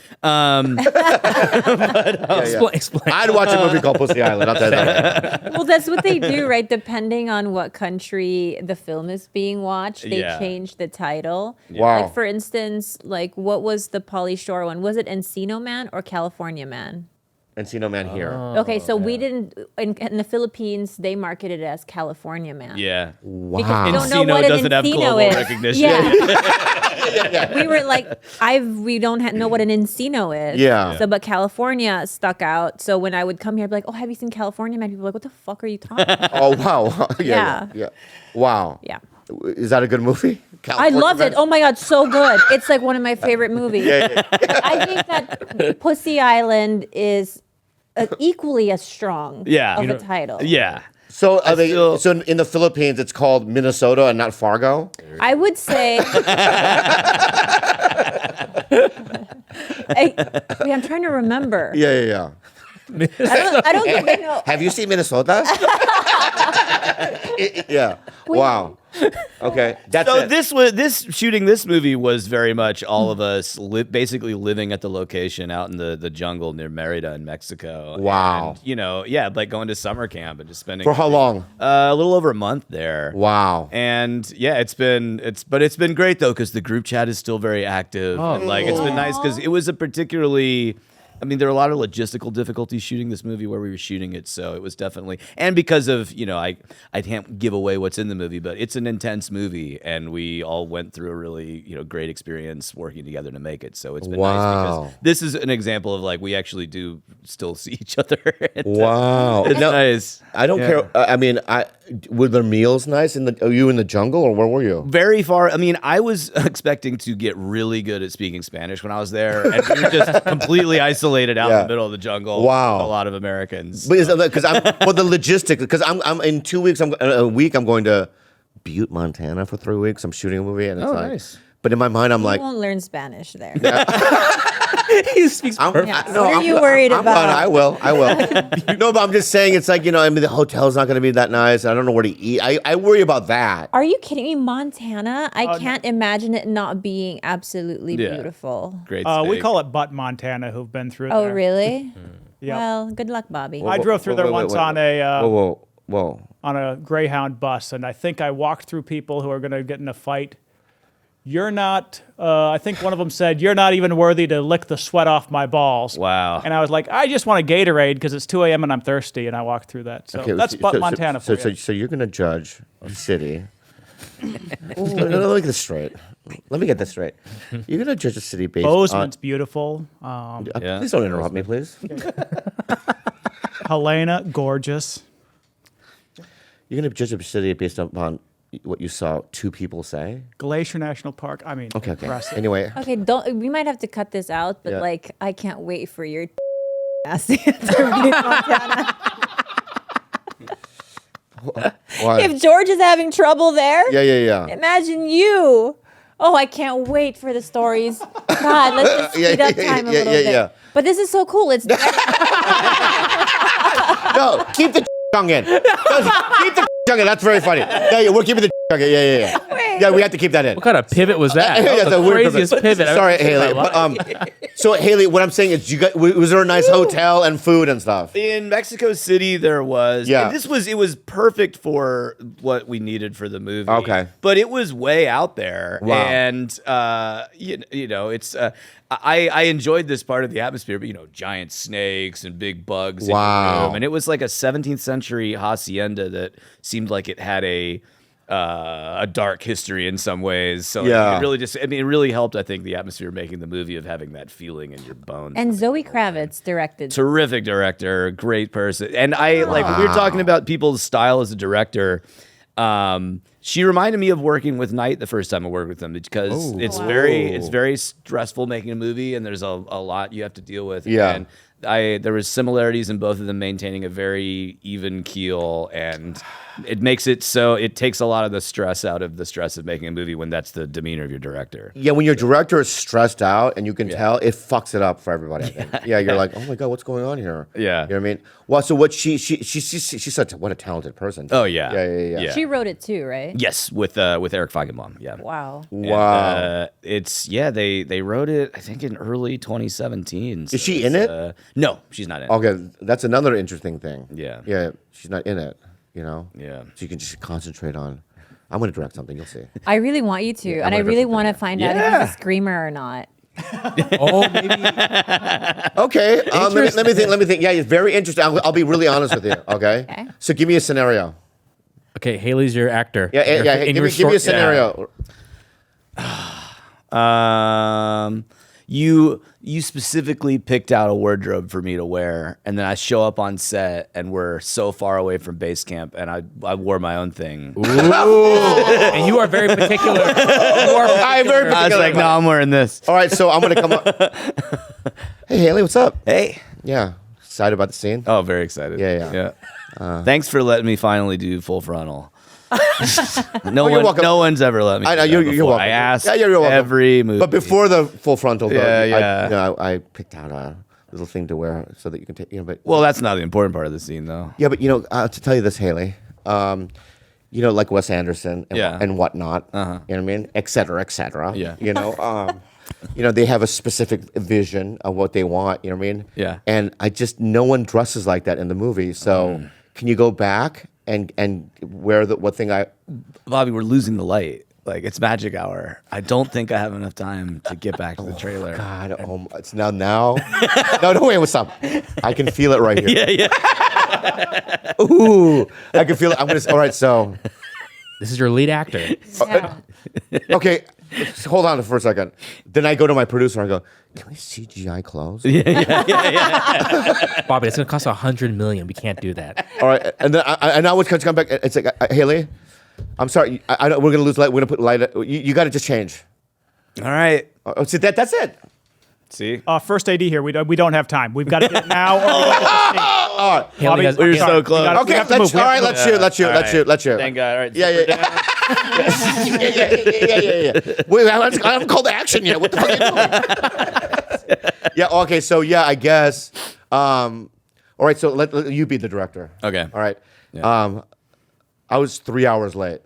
Explain. I'd watch a movie called Pussy Island. I'll tell you that. Well, that's what they do, right? Depending on what country the film is being watched, they Yeah. change the title. Wow. Like, for instance, like, what was the Pauly Shore one? Was it Encino Man or California Man? Encino Man here. Okay, so we didn't, in the Philippines, they marketed it as California Man. Yeah. Because Wow. we don't know Encino what an doesn't have Encino global is. recognition. Yeah. We were like, we don't know what an Encino is. Yeah. So, but California stuck out. So when I would come here, I'd be like, oh, have you seen California Man? People were like, what the fuck are you talking about? Oh, wow. Yeah. Wow. Yeah. Is that a good movie? I loved it. Oh my God, so good. It's like one of my favorite movies. Yeah. I think that Pussy Island is equally as strong Yeah. of a title. Yeah. So still- so in the Philippines, it's called Minnesota and not Fargo? I would say. I'm trying to remember. Yeah. I don't think I know. Have you seen Minnesota? Yeah. Wow. Okay. That's So it. this shooting this movie was very much all of us basically living at the location out in the jungle near Merida in Mexico. Wow. And, like going to summer camp and just spending For how long? a little over a month there. Wow. And yeah, it's been great though because the group chat is still very active. And, like it's been nice because it was a particularly. I mean, there are a lot of logistical difficulties shooting this movie where we were shooting it, so it was definitely, and because of, I can't give away what's in the movie, but it's an intense movie, and we all went through a really, great experience working together to make it. So it's been nice Wow. because this is an example of like we actually do still see each other. And, Wow. it's Now, nice. I don't care. I mean, were the meals nice? Are you in the jungle or where were you? Very far. I mean, I was expecting to get really good at speaking Spanish when I was there, and we were just completely isolated out in the middle of the jungle. Wow. With a lot of Americans. But is that because the logistics? Because I'm in 2 weeks. A week. I'm going to Butte, Montana for 3 weeks. I'm shooting a movie, and it's nice. But in my mind, I'm You like, won't learn Spanish there. He speaks perfect. What are you worried about? I will. No, but I'm just saying, it's like, the hotel's not going to be that nice. I don't know where to eat. I worry about that. Are you kidding me? Montana? I can't imagine it not being absolutely Yeah. beautiful. Great. We steak. call it Butt Montana, who've been through Oh, there. really? Yep. Well, good luck, Bobby. I drove through there once on a Whoa. on a Greyhound bus, and I think I walked through people who are going to get in a fight. You're not. I think one of them said, "You're not even worthy to lick the sweat off my balls." Wow. And I was like, "I just want a Gatorade because it's 2 a.m. and I'm thirsty," and I walked through that. So that's Butt Montana for you. So you're going to judge a city. Let me get this straight. You're going to judge a city based Bozeman's beautiful. Yeah. Please don't interrupt me, please. Helena, gorgeous. You're going to judge a city based upon what you saw two people say? Glacier National Park. I mean, Okay. impressive. Anyway. Okay, we might have to cut this out, but Yeah. I can't wait for your ass answer in Montana. Why? If George is having trouble there, Yeah. imagine you. Oh, I can't wait for the stories. God, let's just speed up time a little bit. Yeah. But this is so cool. It's No, keep the tongue in. Keep the tongue in. That's very funny. Yeah, we're keeping the tongue in. Yeah. wait. Yeah, we have to keep that in. What kind of pivot was that? Yeah, That was it's a the weird craziest pivot. pivot. I've Sorry, ever seen in Haley. my life. So Haley, what I'm saying is, was there a nice hotel and food and stuff? In Mexico City, there was. Yeah. And it was perfect for what we needed for the movie. Okay. But it was way out there. Wow. And, you know, it's, I enjoyed this part of the atmosphere, but, you know, giant snakes and big bugs in Wow. your room. And it was like a 17th century hacienda that seemed like it had a dark history in some ways. So Yeah. it really it really helped, I think, the atmosphere of making the movie, of having that feeling in your bones. And Zoe Kravitz directed. Terrific director, great person. And I like when we were talking about people's style as a director. She reminded me of working with Knight the first time I worked with them, because it's very stressful making a movie, and there's a lot you have to deal with. Yeah. And there was similarities in both of them maintaining a very even keel, and it makes it so it takes a lot of the stress out of the stress of making a movie when that's the demeanor of your director. Yeah, when your director is stressed out and you can tell, it fucks it up for everybody. I think. Yeah, you're like, oh my god, what's going on here? Yeah. You know what I mean? Well, so what she's such what a talented person. Oh yeah. Yeah. She wrote it too, right? Yes, with Eric Feigenbaum. Yeah. Wow. Wow. They wrote it, I think, in early 2017. Is she in it? No, she's not in it. Okay, that's another interesting thing. Yeah. Yeah, she's not in it, you know? Yeah. So you can just concentrate on, I'm going to direct something, you'll see. I really want you to, and I gonna really put want to that find out if he's a screamer or not. Oh, maybe. Okay, let me think. Yeah, it's very interesting. I'll be really honest with you, okay? Okay. So give me a scenario. Okay, Haley's your actor. Yeah, In give your me a short- scenario. You specifically picked out a wardrobe for me to wear, and then I show up on set, and we're so far away from base camp, and I wore my own thing. Ooh. And you are very particular. I'm very particular. I was like, no, I'm wearing this. All right, so I'm going to come up. Hey, Haley, what's up? Hey. Yeah, excited about the scene? Oh, very excited. Yeah. Thanks for letting me finally do full frontal. No you're welcome. one's ever let me. I know, do that you're before. welcome. I asked Yeah, you're welcome. every movie. But before the full frontal, though, Yeah. I picked out a little thing to wear so that you can take, but well, that's not the important part of the scene, though. yeah, but to tell you this, Haley, like Wes Anderson and whatnot, you know what I mean, et cetera, et cetera. Yeah. They have a specific vision of what they want, you know what I mean? Yeah. And no one dresses like that in the movie. So can you go back and wear what thing Bobby, we're losing the light. Like, it's magic hour. I don't think I have enough time to get back to the trailer. God, it's now. No, wait, what's up? I can feel it right here. Yeah. Ooh, I can feel it. All right, so. This is your lead actor. Yeah. Okay, hold on for a second. Then I go to my producer and I go, can we CGI clothes? Bobby, it's going to cost $100 million. We can't do that. All right, and then I was come back. It's like, Haley, I'm sorry. We're going to lose light. We're going to put light. You got to just change. All right. Oh, see, that's it. See? First AD here. We don't have time. We've got to get it now. Or we won't get to see. Haley has, We're so close. Okay, let's shoot. Thank God. All right. Yeah. Wait, I haven't called to action yet. What the fuck are you doing? Yeah. Okay. So I guess. All right. So let you be the director. Okay. All right. Yeah. I was 3 hours late.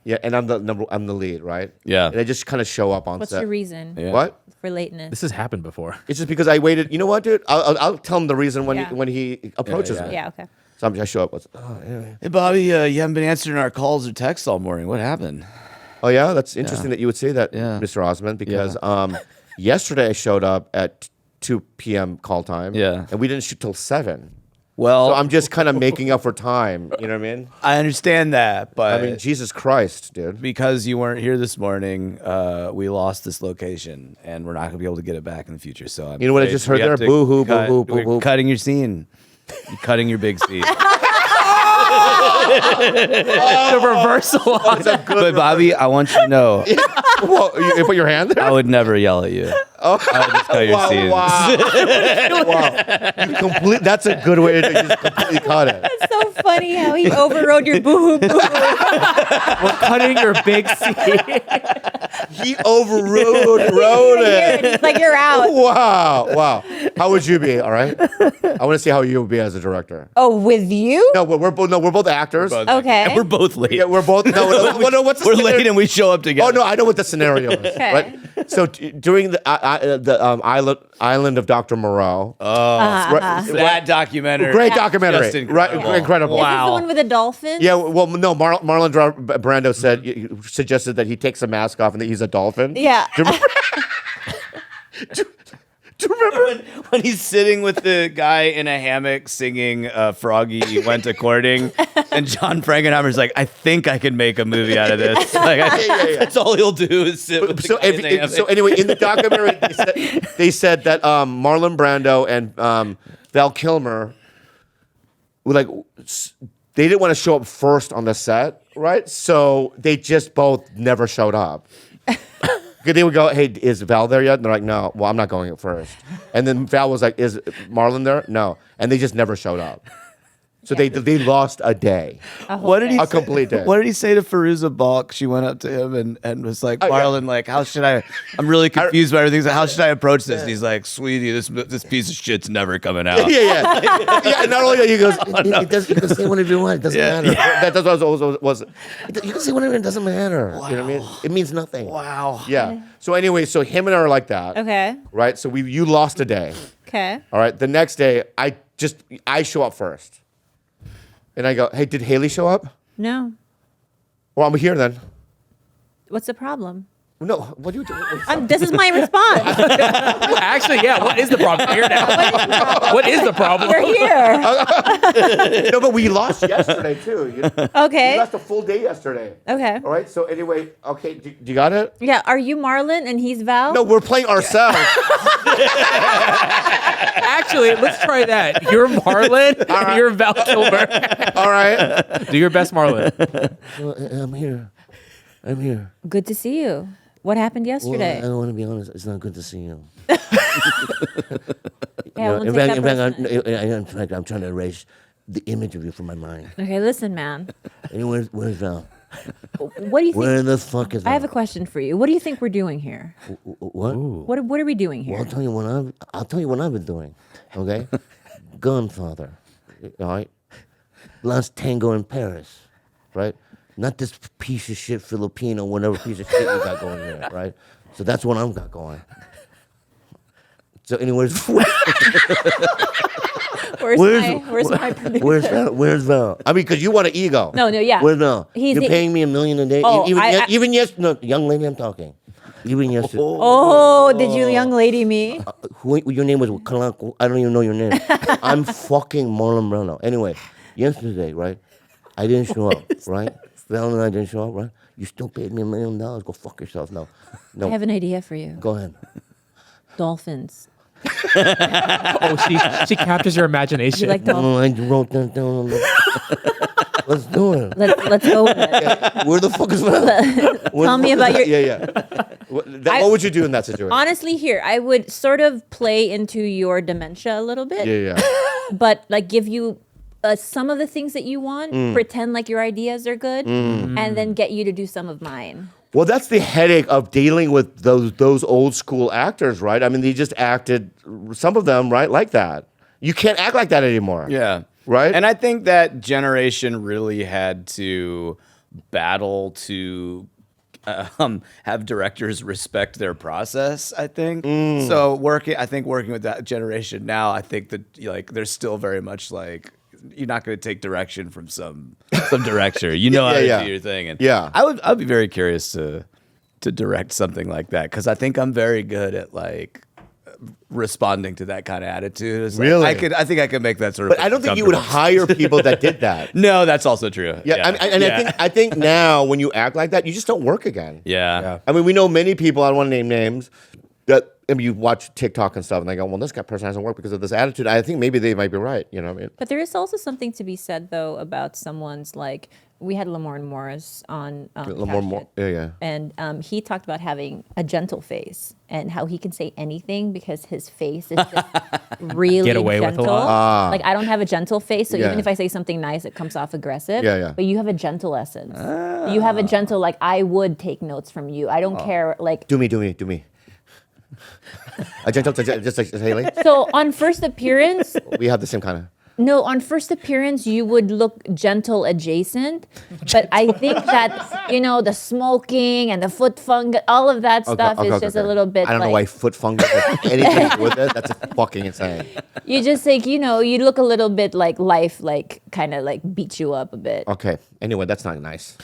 Yeah, and I'm the lead, right? Yeah. And I just kind of show up on What's set. your reason Yeah. What? for lateness? this has happened before. It's just because I waited. You know what, dude? I'll tell him the reason when Yeah. when he approaches me. Yeah, okay. So I show up. Anyway. Hey, Bobby, you haven't been answering our calls or texts all morning. What happened? Oh yeah, that's interesting that you would say that, Yeah. Mr. Osment, because yesterday I showed up at 2 p.m. call time. Yeah. And we didn't shoot till 7. Well, So I'm just kind of making up for time. You know what I mean? I understand that, but I mean, Jesus Christ, dude. because you weren't here this morning, we lost this location, and we're not going to be able to get it back in the future. So I'm You know what I afraid just heard we have there? to Boo-hoo, cut- boo-hoo, we're boo-hoo. Cutting your scene. You're cutting your big scene. The reversal. But Bobby, I want you to know, Well, you put your hand there? I would never yell at you. I would just cut your scenes. Wow. That's a good way to just completely cut it. It's so funny how he overrode your boo-hoo boo-hoo. We're cutting your big scene. He overrode it. It's like you're out. Wow. How would you be? All right. I want to see how you would be as a director. Oh, with you? No, we're both actors. Okay. And we're both late. Yeah, we're both. No, what's the We're scenario? late and we show up together. Oh no, I know what the scenario is. Okay. Right? So during the island of Dr. Moreau. That documentary. Great documentary. Just incredible. Right, incredible. Is this the one with the dolphin? Yeah, well, no, Marlon Brando suggested that he takes a mask off and that he's a dolphin. Yeah. Do you remember? Do you remember? When he's sitting with the guy in a hammock singing Froggy Went A Courting, and John Frankenheimer's like, I think I can make a movie out of this. Like, that's all he'll do is sit with the guy in the hammock. So anyway, in the documentary, they said that Marlon Brando and Val Kilmer were like, they didn't want to show up first on the set, right? So they just both never showed up. They would go, hey, is Val there yet? And they're like, no. Well, I'm not going at first. And then Val was like, is Marlon there? No. And they just never showed up. So they lost a day. What did he A complete day. What did he say to Fairuza Balk? She went up to him and was like, Marlon, like, how should I'm really confused by everything. How should I approach this? And he's like, sweetie, this piece of shit's never coming out. Yeah. Not only that, he goes, you can say whatever you want. It doesn't matter. Yeah. That's what was. You can say whatever. It doesn't matter. Wow. You know what I mean? It means nothing. Wow. Yeah. So anyway, so him and her are like that. Okay. Right. So you lost a day. Okay. All right. The next day, I show up first, and I go, hey, did Haley show up? No. Well, I'm here then. What's the problem? No. What do you do? This is my response. Actually, yeah. What is the problem? Here now. What is the problem? You're here. No, but we lost yesterday too. We Okay. lost a full day yesterday. Okay. All right. So anyway, okay. Do you got it? Yeah. Are you Marlon and he's Val? No, we're playing ourselves. Actually, let's try that. You're Marlon. right. You're Val Kilmer. All right. Do your best, Marlon. I'm here. I'm here. Good to see you. What happened yesterday? Well, I don't want to be honest. It's not good to see you. Yeah, in fact, I'm trying to erase the image of you from my mind. Okay, listen, man. Anyway, where's Val? What do you think? Where the fuck is Val? I have a question for you. What do you think we're doing here? What? What are we doing here? Well, I'll tell you what I've been doing. Okay, Gunfather. All right, Last Tango in Paris. Right. Not this piece of shit Filipino, whatever piece of shit you got going there, right? So that's what I've got going. So, anyways, Where's my producer? Where's Val? I mean, because you want an ego. No, yeah. Where's Val? He's You're the- paying me $1 million a day. Oh, No, young lady, I'm talking. Even yesterday. Oh, did you young lady me? Your name was Khalyla. I don't even know your name. I'm fucking Marlon Brando. Anyway, yesterday, right? I didn't show up, right? Val and I didn't show up, right? You still paid me $1 million. Go fuck yourself. No. I have an idea for you. Go ahead. Dolphins. Oh, she captures your imagination. You like dolphins? I wrote that down. Let's do it. Let's go with it. Where the fuck is Val? Tell me about your... Yeah. What would you do in that situation? Honestly, here, I would sort of play into your dementia a little bit. Yeah. But like give you some of the things that you want, pretend like your ideas are good, and then get you to do some of mine. Well, that's the headache of dealing with those old school actors, right? I mean, they just acted, some of them, right, like that. You can't act like that anymore. Yeah. Right? And I think that generation really had to battle to have directors respect their process, I think. So working with that generation now, I think that like there's still very much like you're not going to take direction from some director. You know how to do your thing. And I'd be very curious to direct something like that because I think I'm very good at like responding to that kind of attitude. It's like, really? I think I could make that sort of. But I don't think you would hire people that did that. No, that's also true. I think now when you act like that, you just don't work again. Yeah. I mean, we know many people. I don't want to name names. you watch TikTok and stuff, and they go, well, this guy person hasn't worked because of this attitude. I think maybe they might be right. You know what I mean? But there is also something to be said, though, about someone's like, we had Lamorne Morris on Lamorne yeah. and he talked about having a gentle face and how he can say anything because his face is just really Get away with a gentle. lot. Like I don't have a gentle face, so Yeah. even if I say something nice, it comes off aggressive. Yeah. But you have a gentle essence. You have a gentle, like I would take notes from you. I don't care, like. Do me. A gentle, just like Haley. So on first appearance, We have the same kind of. no, on first appearance, you would look gentle adjacent. But I think that, the smoking and the foot fungus, all of that stuff is just a little bit I don't know like, why foot fungus has anything to do with it. That's fucking insane. you just like, you look a little bit like life, like kind of like beats you up a bit. Okay. Anyway, that's not nice.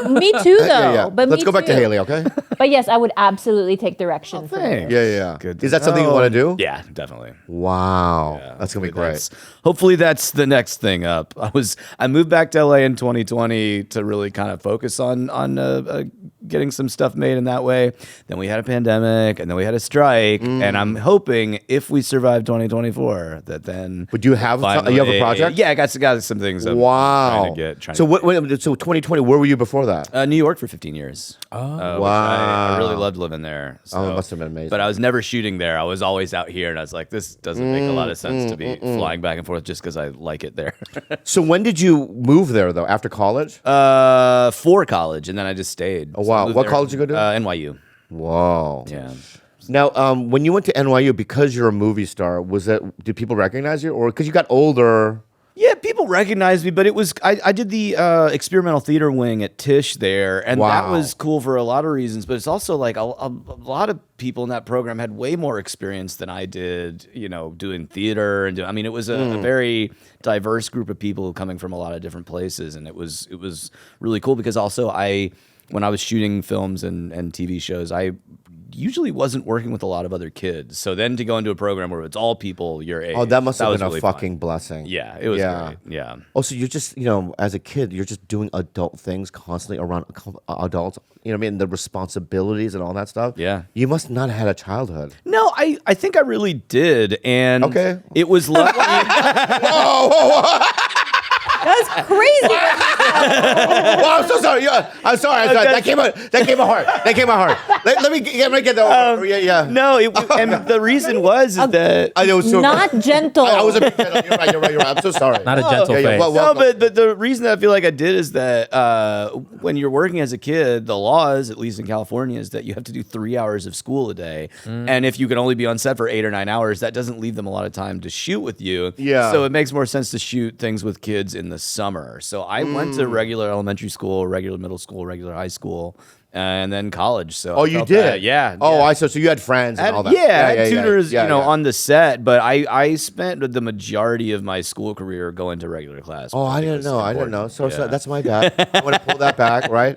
Me too, though. Yeah. But Let's me go back to too. Haley, okay? But yes, I would absolutely take direction from thanks. you. Yeah. Good Is that something you want to do? Yeah, definitely. Wow. Yeah, That's gonna be hopefully great. Hopefully that's the next thing up. I moved back to LA in 2020 to really kind of focus on getting some stuff made in that way. Then we had a pandemic, and then we had a strike, and I'm hoping if we survive 2024 that then. But do you have finally- you have a project? Yeah, I got some things. I'm Wow. Trying to So so 2020, where were you before that? New York for 15 years. Oh, I really loved living there. So. it must have been amazing. But I was never shooting there. I was always out here, and I was like, this doesn't make a lot of sense to be flying back and forth just because I like it there. So when did you move there though? After college? For college, and then I just stayed. Oh, wow. moved What there, college did you go to? NYU. Whoa. Yeah. Now, when you went to NYU, because you're a movie star, did people recognize you, or because you got older? Yeah, people recognized me, but it was I did the experimental theater wing at Tisch there, and that Wow. was cool for a lot of reasons. But it's also like a lot of people in that program had way more experience than I did, doing theater and it was a very diverse group of people coming from a lot of different places, and it was really cool because also when I was shooting films and TV shows, I usually wasn't working with a lot of other kids. So then to go into a program where it's all people your age. Oh, that must have was been a really fucking fun. blessing. Yeah, it was great. Yeah. Oh, so you're just, as a kid, you're just doing adult things constantly around adults. You know what I mean? The responsibilities and all that stuff. Yeah. You must not have had a childhood. No, I think I really did. And Okay. it was lucky. That's crazy. Well, I'm so sorry. Yeah, I'm sorry. That came out hard. Let me get that. Yeah. No, and the reason was is that I know. So Not gentle. I was a big fan. You're right. I'm so sorry. Not a gentle face. no, but the reason I feel like I did is that when you're working as a kid, the law is, at least in California, is that you have to do 3 hours of school a day, and if you can only be on set for 8 or 9 hours, that doesn't leave them a lot of time to shoot with you. Yeah. So it makes more sense to shoot things with kids in the summer. So I went to regular elementary school, regular middle school, regular high school, and then college. So I you felt did? that- yeah. Oh, yeah. so you had friends and all that. Yeah, I had tutors, yeah. on the set, but I spent the majority of my school career going to regular class. Oh, I think it didn't was know. I didn't know. important. So Yeah. that's my bad. I want to pull that back, right?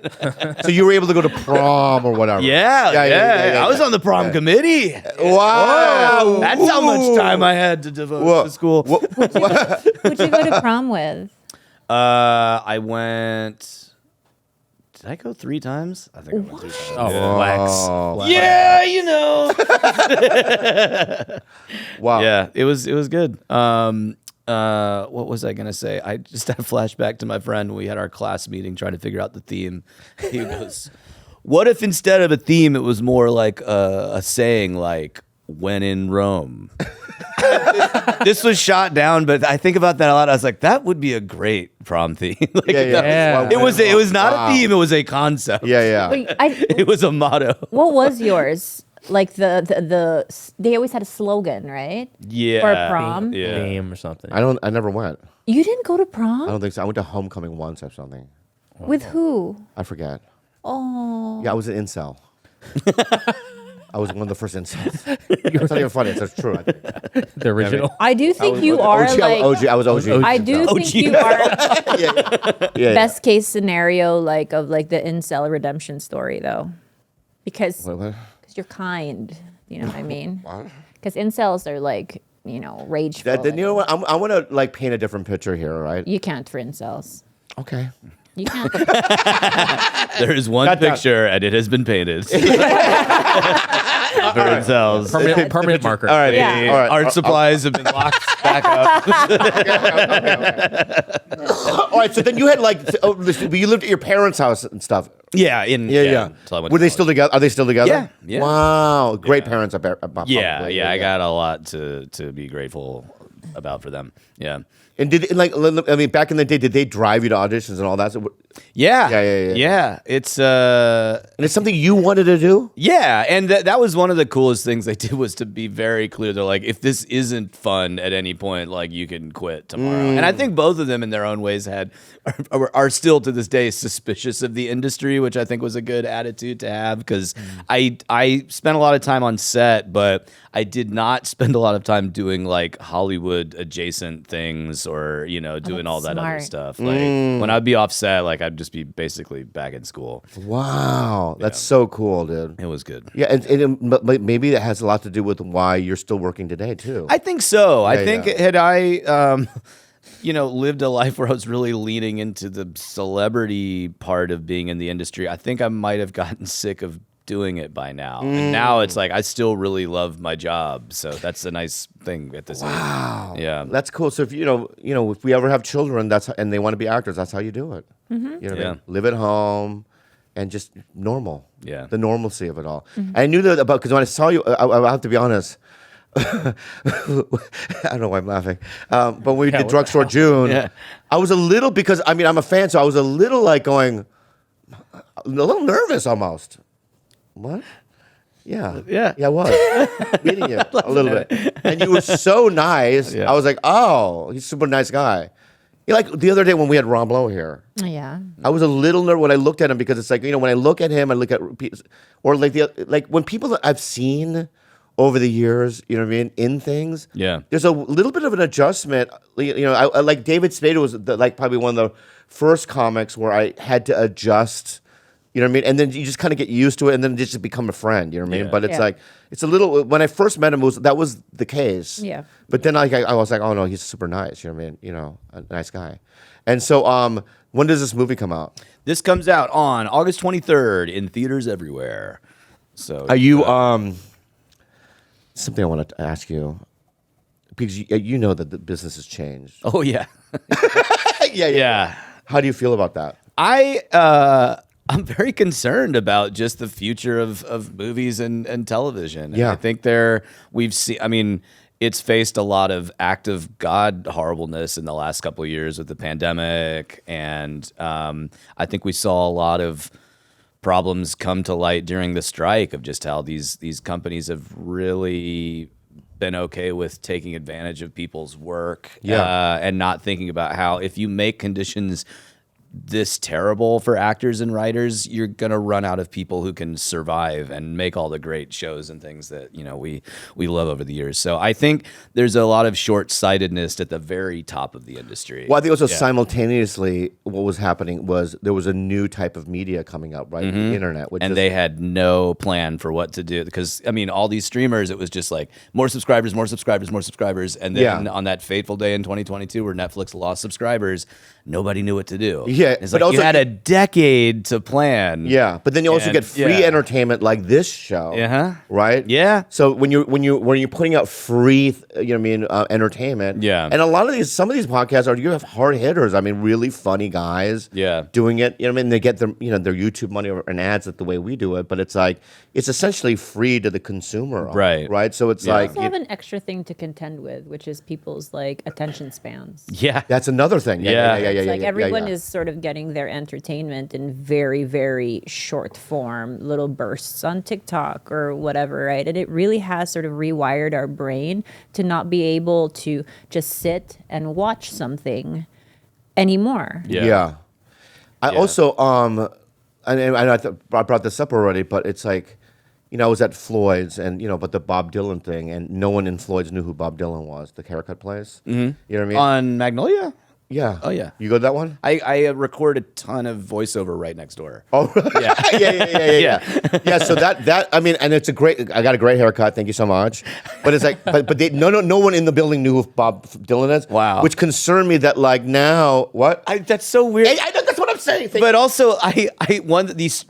So you were able to go to prom or whatever. Yeah. I was on the prom committee. Wow. That's how much time I had to devote to school. Who'd you go to prom with? I went. Did I go 3 times? I think I went 3 times. Oh, flex. Yeah, Wow. Yeah, it was good. What was I gonna say? I just had a flashback to my friend. We had our class meeting trying to figure out the theme. He goes, "What if instead of a theme, it was more like a saying, like 'When in Rome'?" This was shot down, but I think about that a lot. I was like, that would be a great prom theme. Like, Yeah. It was not Wow. a theme. It was a concept. Yeah. Wait, It was a motto. what was yours? Like they always had a slogan, right? Yeah. For prom? Yeah. Game or something. I never went. You didn't go to prom? I don't think so. I went to homecoming once or something. With who? I forget. Oh. Yeah, I was an incel. I was one of the first incels. It's not even funny. It's true. I think. The original. I do think you are OG, like. I was OG. I do think you are Yeah. best case scenario of the incel redemption story though, because What? you're kind. You know what I mean? Because incels are rageful. You know what? I want to paint a different picture here, right? You can't for incels. Okay. You can't. There is one Got that. picture, and it has been painted. for themselves. Permanent marker. All right. Yeah. All right. Art supplies have been locked back up. All right. So then you had you lived at your parents' house and stuff. Yeah, Yeah. until I went Were to they college. still together? Are they still together? Yeah, yeah. Wow. Great parents. I bet. Probably. Yeah, I got a lot to be grateful about for them. Yeah. And back in the day, did they drive you to auditions and all that? So, Yeah. Yeah. It's and it's something you wanted to do? yeah, and that was one of the coolest things they did was to be very clear. They're like, if this isn't fun at any point, like you can quit tomorrow. And I think both of them, in their own ways, are still to this day suspicious of the industry, which I think was a good attitude to have because I spent a lot of time on set, but I did not spend a lot of time doing like Hollywood adjacent things or doing all that other smart. stuff. Like when I'd be off set, like I'd just be basically back in school. Wow. That's so cool, dude. It was good. Yeah, but maybe that has a lot to do with why you're still working today, too. I think so. I Yeah, think yeah. had I, lived a life where I was really leaning into the celebrity part of being in the industry, I think I might have gotten sick of doing it by now. And now it's like I still really love my job, so that's a nice thing at this age. Wow. Yeah. That's cool. So if if we ever have children, and they want to be actors, that's how you do it. You know what I Yeah. mean? Live at home and just normal. Yeah. The normalcy of it all. I knew that because when I saw you, I have to be honest. I don't know why I'm laughing. But when we did Drugstore June, Yeah. I was a little, because I'm a fan, so I was a little like going, a little nervous almost. What? Yeah. Yeah. I was. Meeting you a little bit. And you were so nice. Yeah. I was like, oh, he's a super nice guy. Like the other day when we had Ron Blow here, Yeah. I was a little nervous when I looked at him because it's like, when I look at him, I look at, or like when people that I've seen over the years, you know what I mean, in things, Yeah. there's a little bit of an adjustment. I like David Spade was probably one of the first comics where I had to adjust. You know what I mean? And then you just kind of get used to it and then just become a friend. You know what I mean? Yeah. But it's Yeah. like, it's a little, when I first met him, that was the case. Yeah. But then I was like, oh no, he's super nice. You know what I mean? A nice guy. And so, when does this movie come out? This comes out on August 23rd in theaters everywhere. So Are you, something I wanted to ask you, because you know that the business has changed. Oh yeah. Yeah. How do you feel about that? I'm very concerned about just the future of movies and television. Yeah. And I think we've seen, it's faced a lot of act of God horribleness in the last couple of years with the pandemic. And I think we saw a lot of problems come to light during the strike of just how these companies have really been okay with taking advantage of people's work and not thinking about how if you make conditions this terrible for actors and writers, you're going to run out of people who can survive and make all the great shows and things that, we love over the years. So I think there's a lot of short-sightedness at the very top of the industry. Well, I think also simultaneously what was happening was there was a new type of media coming out, right? The internet. Which And they had no plan for what to do because, all these streamers, it was just like more subscribers. And then on that fateful day in 2022 where Netflix lost subscribers, nobody knew what to do. Yeah, It's but like also you had a decade to plan. Yeah, but then you also And- get free entertainment like this show, right? Yeah. So when you're putting out free, entertainment, Yeah. and some of these podcasts you have hard hitters. really funny guys, Yeah. doing it. They get their their YouTube money and ads the way we do it, but it's like it's essentially free to the consumer, Right. Right. So it's like Also have an extra thing to contend with, which is people's like attention spans. Yeah. that's another thing. Yeah. It's like everyone is sort of getting their entertainment in very, very short form, little bursts on TikTok or whatever, right? And it really has sort of rewired our brain to not be able to just sit and watch something anymore. Yeah. I also and I brought this up already, but it's like, I was at Floyd's and but the Bob Dylan thing, and no one in Floyd's knew who Bob Dylan was, the haircut place. Mm-hmm. You know what I mean? On Magnolia? Yeah. Oh, yeah. You go to that one? I record a ton of voiceover right next door. Oh, Yeah. yeah. Yeah. So that and it's I got a great haircut. Thank you so much. But it's like, no one in the building knew who Bob Dylan is. Wow. Which concerned me that like now what? That's so weird. I know that's what I'm saying. But also, I one of these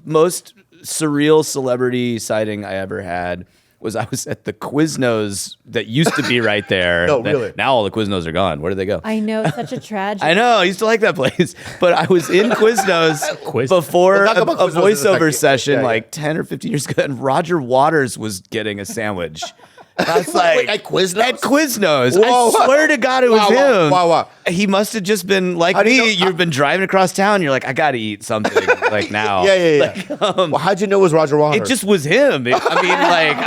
most surreal celebrity sighting I ever had was I was at the Quiznos that used to be right there. No, really? Now all the Quiznos are gone. Where did they go? I know, it's such a tragedy. I know. I used to like that place. But I was in Quiznos Quiz- before We'll a talk about Quiznos in a voiceover second. session Yeah, yeah. like 10 or 15 years ago, and Roger Waters was getting a sandwich. I was like, Wait, at Quiznos? At Quiznos. Whoa. I swear to God it was Wow, him. wow. He must have just been like How do you me. know- You've been driving across town. You're like, I got to eat something like now. Yeah. Well, how'd you know it was Roger Waters? It just was him. I mean, like,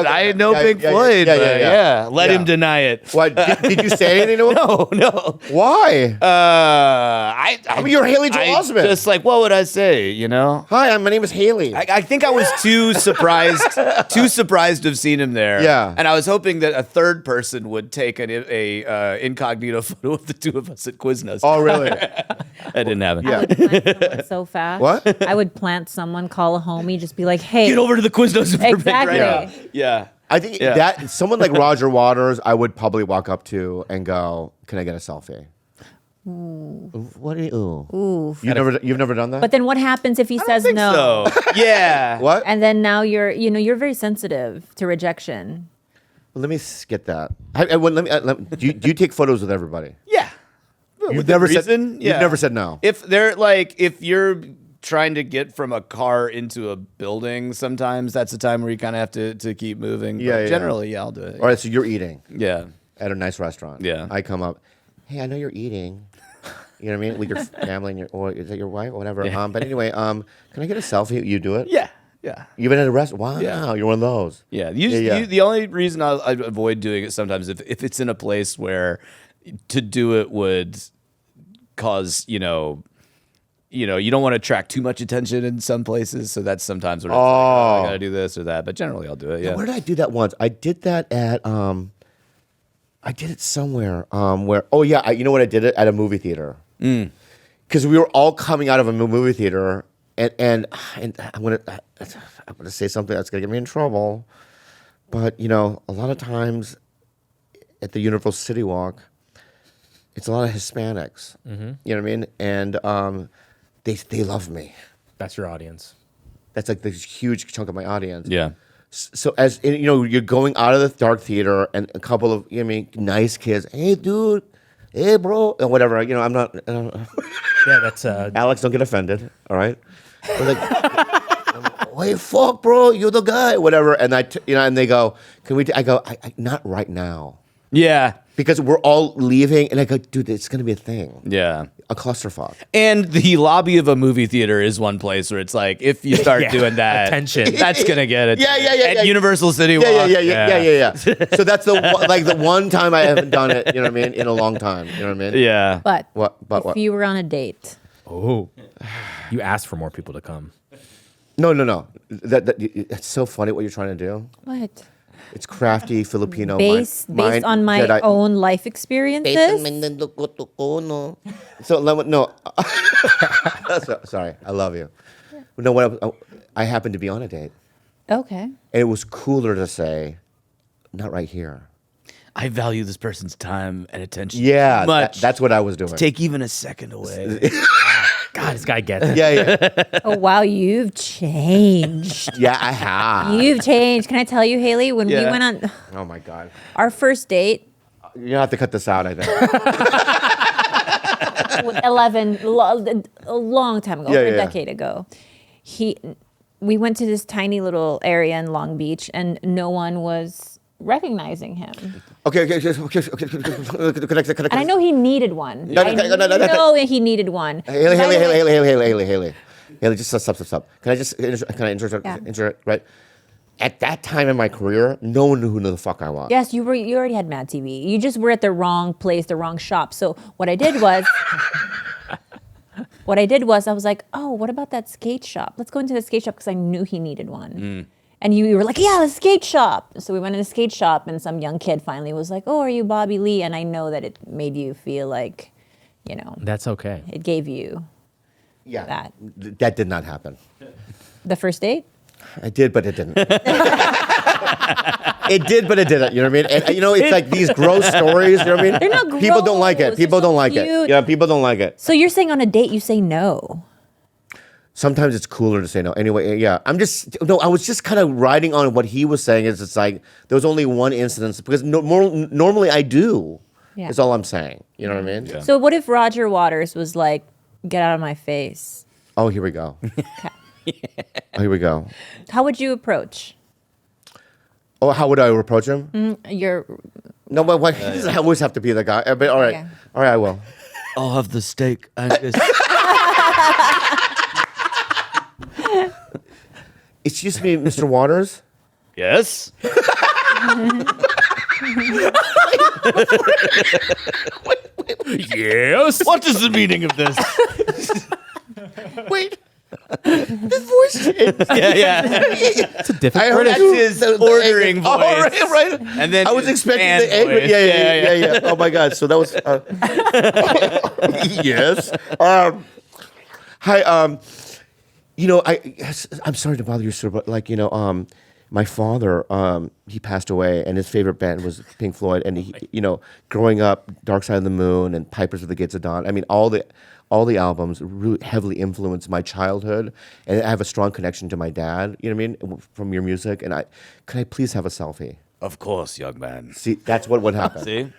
I know Yeah, Pink yeah, Floyd, yeah, but yeah, yeah, yeah. let Yeah. him deny it. What, did you say anything to him? No. Why? I mean, you're Haley Joel I Osment. Just like, what would I say? You know, Hi, my name is Haley. I think I was too surprised to have seen him there. Yeah. and I was hoping that a third person would take a incognito photo of the two of us at Quiznos. Oh, really? That didn't happen. Yeah. I would plant someone so fast. What? I would plant someone, call a homie, just be like, hey. Get over to the Quiznos in Burbank Exactly. right now. Yeah. I think Yeah. that someone like Roger Waters, I would probably walk up to and go, "Can I get a selfie?" What do you? Ooh. You've never done that? But then what happens if he says no? So yeah. What? And then now you're very sensitive to rejection. Let me skip that. Do you take photos with everybody? Yeah. You've never said. reason? You've Yeah. never said no. If they're like, if you're trying to get from a car into a building, sometimes that's the time where you kind of have to keep moving. But Yeah, yeah. generally, yeah, I'll do it. All right, so you're eating Yeah. at a nice restaurant. Yeah. I come up. Hey, I know you're eating. You know what I mean? With your family and or is that your wife or whatever. Yeah. But anyway, can I get a selfie? You do it? Yeah. Yeah. Even at a restaurant? Wow, Yeah. you're one of those. Yeah. Usually, Yeah. the only reason I avoid doing it sometimes if it's in a place where to do it would cause, you don't want to attract too much attention in some places. So that's sometimes where it's like, oh, I got to do this or that. But generally, I'll do it. Yeah. Where did I do that once? I did that at I did it somewhere where you know what, I did it at a movie theater because we were all coming out of a movie theater and I'm gonna say something that's gonna get me in trouble, but a lot of times at the Universal City Walk, it's a lot of Hispanics. You know what I mean? And they love me. That's your audience. That's like this huge chunk of my audience. Yeah. So as you're going out of the dark theater, and a couple of nice kids. Hey, dude. Hey, bro, and whatever. I'm not. Yeah, that's Alex, don't get offended. All right. We're like, hey, fuck, bro, you're the guy. Whatever. And and they go, can we? I go, I not right now, Yeah. because we're all leaving, and I go, dude, it's gonna be a thing. Yeah. A clusterfuck. And the lobby of a movie theater is one place where it's like, if you start Yeah. doing that, Attention. that's gonna get it. Yeah. At Universal City Walk. Yeah. So that's the one time I haven't done it. You know what I mean? In a long time. You know what I mean? Yeah. But But if what? you were on a date, oh, you asked for more people to come. No. That's so funny what you're trying to do. what? It's crafty Filipino. Based on my Jedi- own life experiences. So no. Sorry, I love you. No, I happened to be on a date, Okay. and it was cooler to say, "Not right here." I value this person's time and attention Yeah, too much. that's what I was doing. Take even a second away. God, this guy gets it. Yeah. Oh wow, you've changed. Yeah, I have. You've changed. Can I tell you, Haley? When we Yeah. went on Oh my God. our first date, You have to cut this out, I think. 11, a long time ago, Yeah, over yeah, a yeah. decade ago, we went to this tiny little area in Long Beach, and no one was recognizing him. Okay. And I know he needed one. No, I no, know he needed one. Haley, By the way- Haley, just stop. Can I interrupt? Yeah. Right. At that time in my career, no one knew who the fuck I was. Yes, you already had Mad TV. You just were at the wrong place, the wrong shop. So what I did was I was like, oh, what about that skate shop? Let's go into the skate shop because I knew he needed one. And you were like, yeah, the skate shop. So we went in the skate shop, and some young kid finally was like, oh, are you Bobby Lee? And I know that it made you feel like, That's okay. it gave you Yeah. that. That did not happen. The first date? I did, but it didn't. It did, but it didn't. You know what I mean? And it's like these gross stories. You know what I mean? They're not People don't like it. gross. People They're so don't like it. cute. Yeah, people don't like it. So you're saying on a date you say no. sometimes it's cooler to say no. Anyway, yeah, I was just kind of riding on what he was saying. It's like there was only one incident because normally I do. Yeah. Is all I'm saying. You know what I mean? Yeah. So what if Roger Waters was like, "Get out of my face"? Oh, here we go. Oh, here we go. How would you approach? Oh, how would I approach him? Your No, but what? I always have to be the guy. But all right, Okay. all right, I will. I'll have the steak. Excuse me, Mr. Waters. Yes. Yes. What is the meaning of this? Wait, his voice changed. Yeah. It's a different I heard British. That's his ordering voice. Oh, right. And then I was his expecting fan the angry. voice. Yeah. Oh my God. So that was. Yes. Hi. I'm sorry to bother you, sir, but my father, he passed away, and his favorite band was Pink Floyd, and he, growing up, Dark Side of the Moon and Pipers of the Gates of Dawn. I mean, all the albums really heavily influenced my childhood, and I have a strong connection to my dad. You know what I mean? From your music, and could I please have a selfie? Of course, young man. See, that's what would happen. See?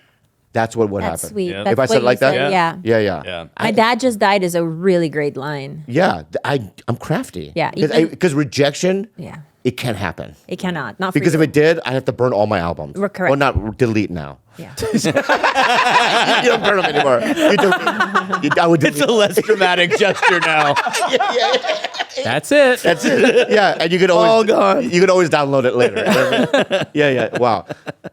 That's what would That's happen. sweet. Yeah. That's If I what said it you like that? said, yeah. Yeah. Yeah. My dad just died is a really great line. Yeah, I'm crafty. Yeah, because rejection, Yeah. it can't happen. It cannot. Not for Because you. if it did, I have to burn all my albums. We're correct. Well, not delete now. Yeah. You don't burn them anymore. You delete. I would delete. It's a less dramatic gesture now. That's it. That's it. Yeah, and you could always All gone. You could always download it later. Yeah. Wow.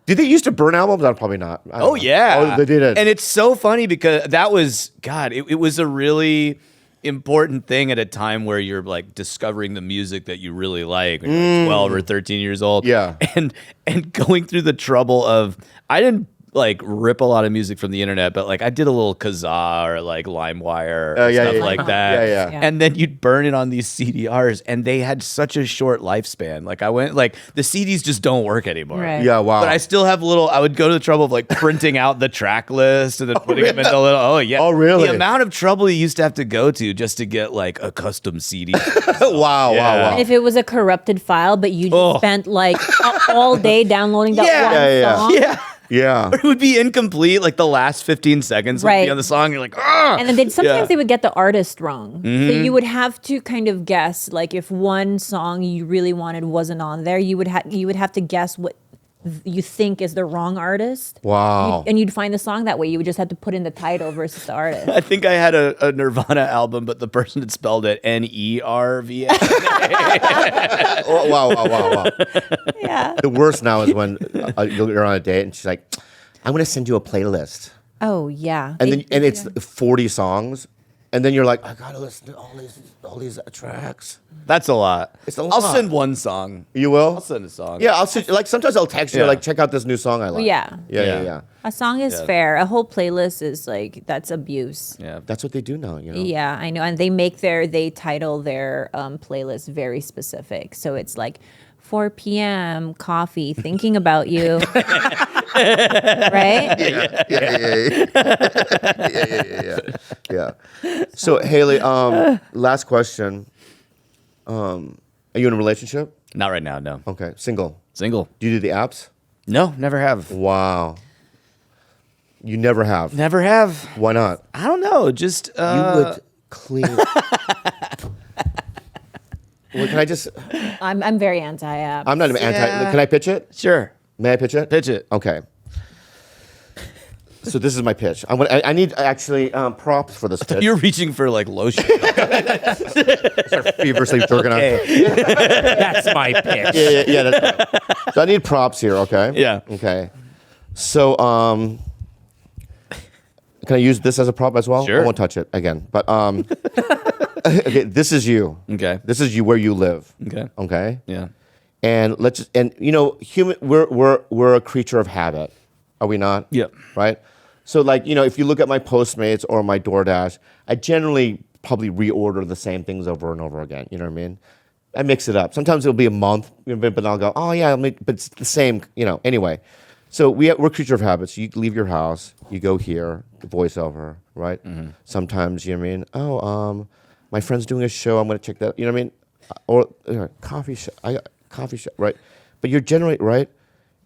Did they used to burn albums? Probably not. I don't Oh know. yeah. Oh, they did it. And it's so funny because that was it was a really important thing at a time where you're like discovering the music that you really like when you're 12 or 13 years old. Yeah. And going through the trouble of I didn't like rip a lot of music from the internet, but like I did a little Kazaa or like LimeWire or yeah, stuff yeah, like yeah. that. Yeah. And then you'd burn it on these CDRs and they had such a short lifespan. Like the CDs just don't work anymore. Right. Yeah. Wow. But I still have I would go to the trouble of like printing out the track list and then putting them into little, Oh, really? The amount of trouble you used to have to go to just to get like a custom CD. Wow. If it was a corrupted file, but you just spent like all day downloading that Yeah. one Yeah. song. Yeah. Yeah. It would be incomplete, like the last 15 seconds would Right. be on the song. You're like, ah! And then sometimes Yeah. they would get the artist wrong. So you would have to kind of guess, like if one song you really wanted wasn't on there, you would have to guess what you think is the wrong artist. Wow. And you'd find the song that way. You would just have to put in the title versus the artist. I think I had a Nirvana album, but the person had spelled it Nerva. Oh, wow. Yeah. The worst now is when you're on a date and she's like, "I'm going to send you a playlist," Oh yeah. and it's 40 songs, and then you're like, "I got to listen to all these tracks." That's a lot. It's a I'll lot. send one song. You will? I'll send a song. Yeah, I'll send, like sometimes I'll text you Yeah. like, check out this new song I like. Yeah. Yeah. A song is Yeah. fair. A whole playlist is like that's abuse. Yeah. That's what they do now, you know. Yeah, I know. And they title their playlist very specific. So it's like 4 p.m. coffee, thinking about you. Right? Yeah. So Haley, last question. Are you in a relationship? Not right now, no. Okay, single. Single. Do you do the apps? No, never have. Wow. You never have. Never have. Why not? I don't know. Just You would clean. Well, can I just? I'm very anti-app. I'm not even anti. Yeah. Can I pitch it? Sure. May I pitch it? Pitch it. Okay. So this is my pitch. I need actually props for this pitch. You're reaching for like lotion. Start feverishly jerking on. That's my pitch. Yeah. That's right. So I need props here. Okay. Yeah. Okay. So can I use this as a prop as well? Sure. I won't touch it again. But okay. This is you. Okay. This is you where you live. Okay. Okay. Yeah. And human. We're a creature of habit. Are we not? Yep. Right? So if you look at my Postmates or my DoorDash, I generally probably reorder the same things over and over again. You know what I mean? I mix it up. Sometimes it'll be a month, but I'll go, oh yeah, but it's the same, anyway. So we're a creature of habits. You leave your house, you go here, the voiceover, right? Mm-hmm. Sometimes, you know what I mean? Oh, my friend's doing a show. I'm going to check that. You know what I mean? Or coffee shop, right? But you're generally right.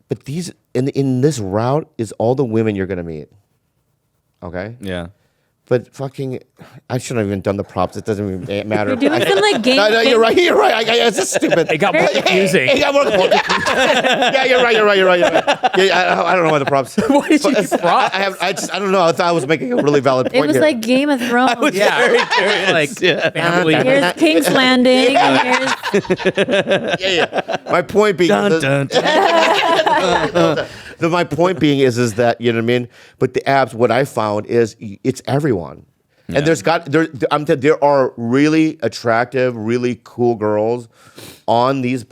But these in this route is all the women you're going to meet. Okay. Yeah. But fucking, I shouldn't have even done the props. It doesn't even matter. You're doing some like game. No, you're right. You're right. It's just stupid. It got more confusing. It got more confusing. Yeah, you're right. Yeah, I don't know why the props. What did you do props? I don't know. I thought I was making a really valid point. It was here. like Game of Thrones. Yeah, like family. Here's King's Landing. And here's yeah. My point being, my point being is that, you know what I mean. But the apps, what I found is it's everyone, and there are really attractive, really cool girls on these,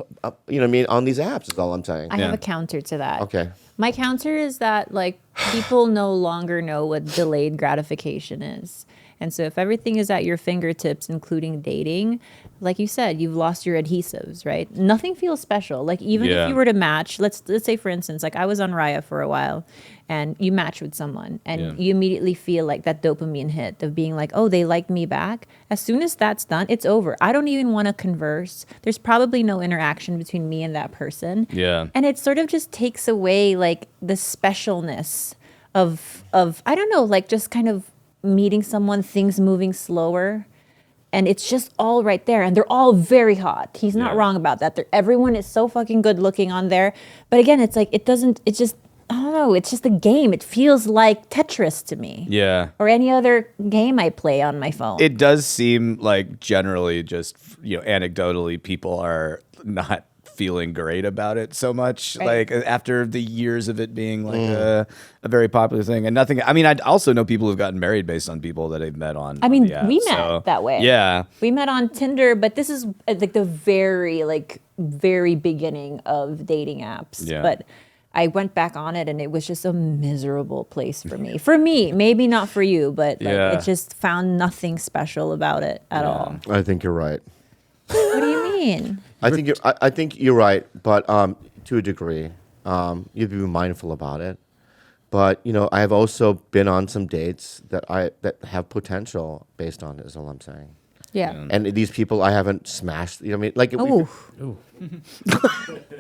you know what I mean, on these apps. Is all I'm saying. I have a counter to that. Okay. My counter is that like people no longer know what delayed gratification is. And so if everything is at your fingertips, including dating, like you said, you've lost your adhesives, right? Nothing feels special. Like even if you were to match, let's say for instance, like I was on Raya for a while and you match with someone and you immediately feel like that dopamine hit of being like, oh, they like me back. As soon as that's done, it's over. I don't even want to converse. There's probably no interaction between me and that person. Yeah. And it sort of just takes away like the specialness of I don't know, like just kind of meeting someone, things moving slower, and it's just all right there, and they're all very hot. He's not wrong about that. Everyone is so fucking good looking on there, but again, it's like it's just I don't know. It's just a game. It feels like Tetris to me. Yeah. Or any other game I play on my phone. It does seem like generally just, anecdotally, people are not feeling great about it so much. Right. Like after the years of it being like a very popular thing, and nothing. I mean, I also know people who've gotten married based on people that they've met on. I mean, the app, we met that way. Yeah. We met on Tinder, but this is like the very beginning of dating apps. Yeah. But I went back on it and it was just a miserable place for me. For me, maybe not for you, but like, it just found nothing special about it at all. I think you're right. What do you mean? I think you're right, but to a degree, you have to be mindful about it. But I have also been on some dates that have potential based on it. Is all I'm saying. Yeah. And these people I haven't smashed. You know what I mean? Like, Oh,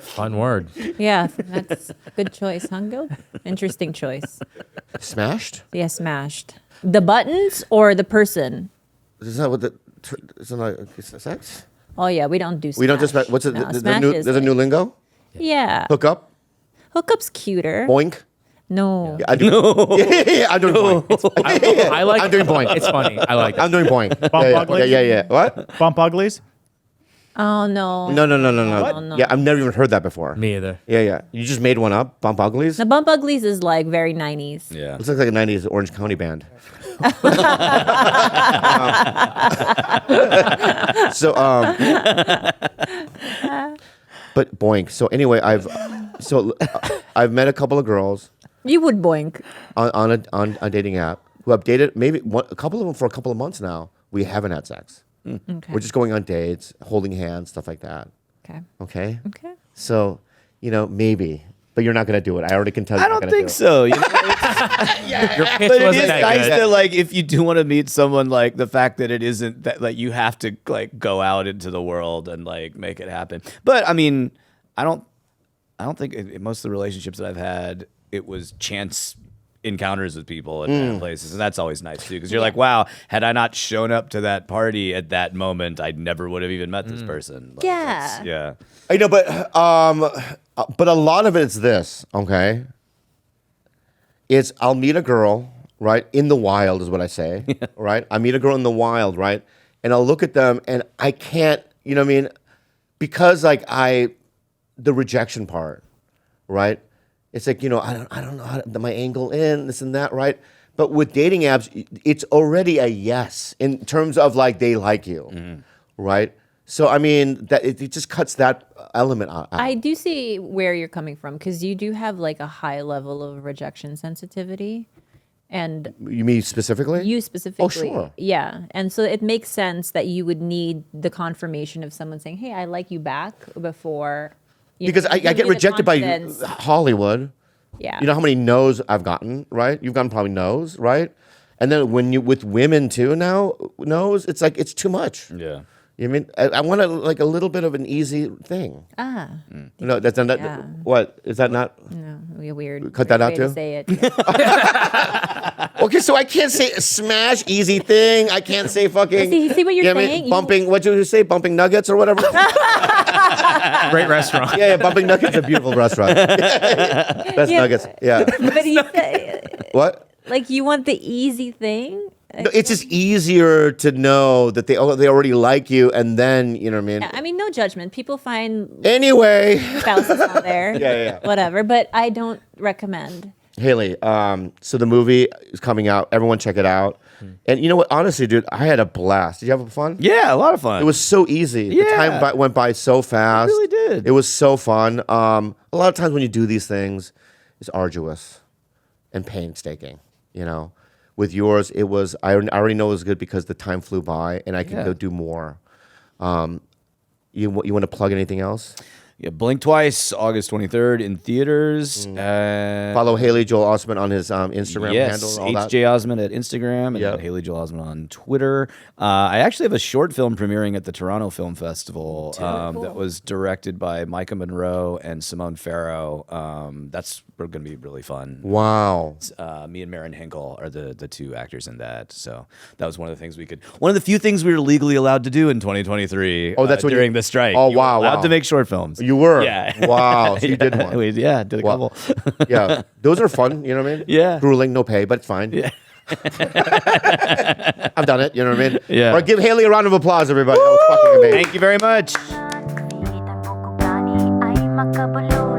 Fun word. yeah. That's a good choice, huh, Gil? Interesting choice. smashed? Yeah, smashed. The buttons or the person? Is that what the? Isn't that sex? Oh yeah, we don't do. Smash. We don't just. What's it? No, There's smash is a new lingo. Yeah. Hook up. Hookup's cuter. Boink. No. I do. Yeah, I'm doing boink. I like. I'm doing boink. It's funny. I like it. I'm doing boink. uglies? Yeah. What? Bump uglies? Oh no. No. Yeah, I've never even heard that before. Me either. Yeah. You just made one up. Bump uglies. The Bump Uglies is like very 90s. Yeah. Looks like a '90s Orange County band. But boink. So anyway, I've met a couple of girls You would boink. on a dating app who have dated a couple of them for a couple of months now. We haven't had sex. Okay. We're just going on dates, holding hands, stuff like that. Okay. Okay. Okay. So maybe, but you're not gonna do it. I already can tell you. I don't think so. Your But pitch it wasn't is that nice good. that, like, if you do want to meet someone, like, the fact that it isn't that, like, you have to, like, go out into the world and, like, make it happen. But I mean, I don't think in most of the relationships that I've had, it was chance encounters with people at different places, and that's always nice too, because you're like, wow, had I not shown up to that party at that moment, I never would have even met this person. Like, Yeah. yeah. I know, but a lot of it is this. Okay. It's I'll meet a girl, right, in the wild is what I say, right? I meet a girl in the wild, right, and I'll look at them and I can't, you know what I mean, because like the rejection part, right? It's like, I don't know how my angle in, this and that, right? But with dating apps, it's already a yes in terms of like they like you, right? So I mean that it just cuts that element out. I do see where you're coming from because you do have like a high level of rejection sensitivity. And You mean specifically? you specifically. Oh, sure. Yeah. And so it makes sense that you would need the confirmation of someone saying, hey, I like you back before. Because I give get you the rejected by confidence. Hollywood. Yeah. You know how many no's I've gotten, right? You've gotten probably no's, right? And then when you with women too now knows it's like it's too much. Yeah. You mean I want like a little bit of an easy thing. No, that's not. Yeah. What is that not? No, weird. Cut that way out to too? say it. Okay, so I can't say smash easy thing. I can't say fucking. See what you're you know what I saying? mean? Bumping. What did you say? Bumping nuggets or whatever. Great restaurant. Yeah, Bumping Nuggets, a beautiful restaurant. Best Yeah. nuggets. Yeah. But you say, What? like you want the easy thing. No, it's just easier to know that they already like you, and then you know what I mean. I mean, no judgment. People find Anyway, spouses out there. Yeah. Whatever. But I don't recommend. Haley. So the movie is coming out. Everyone check it out. And you know what? Honestly, dude, I had a blast. Did you have fun? Yeah, a lot of fun. It was so easy. The Yeah. time went by so fast. really did. It was so fun. A lot of times when you do these things, it's arduous and painstaking. You know, with yours, it was. I already know it was good because the time flew by, and I can go do more. You want to plug anything else? Yeah, Blink Twice, August 23rd in theaters. Follow Haley Joel Osment on his Instagram handle and all that. HJ Osment at Instagram and Yep. then Haley Joel Osment on Twitter. I actually have a short film premiering at the Toronto Film Festival that was directed by Micah Monroe and Simone Farrow. That's going to be really fun. Wow. Me and Marin Hinkle are the two actors in that. So that was one of the things one of the few things we were legally allowed to do in 2023. Oh, that's what during the strike. Oh, You were wow, allowed wow. to make short films. You were? Yeah. Wow. So you did one. Did a Wow. couple. Yeah. Those are fun. You know what I mean? Yeah. Grueling, no pay, but it's fine. Yeah. I've done it. You know what I mean? Yeah. All right, give Haley a round of applause, everybody. That was fucking amazing. Thank you very much. Pilitan mo kung gani ay makabalo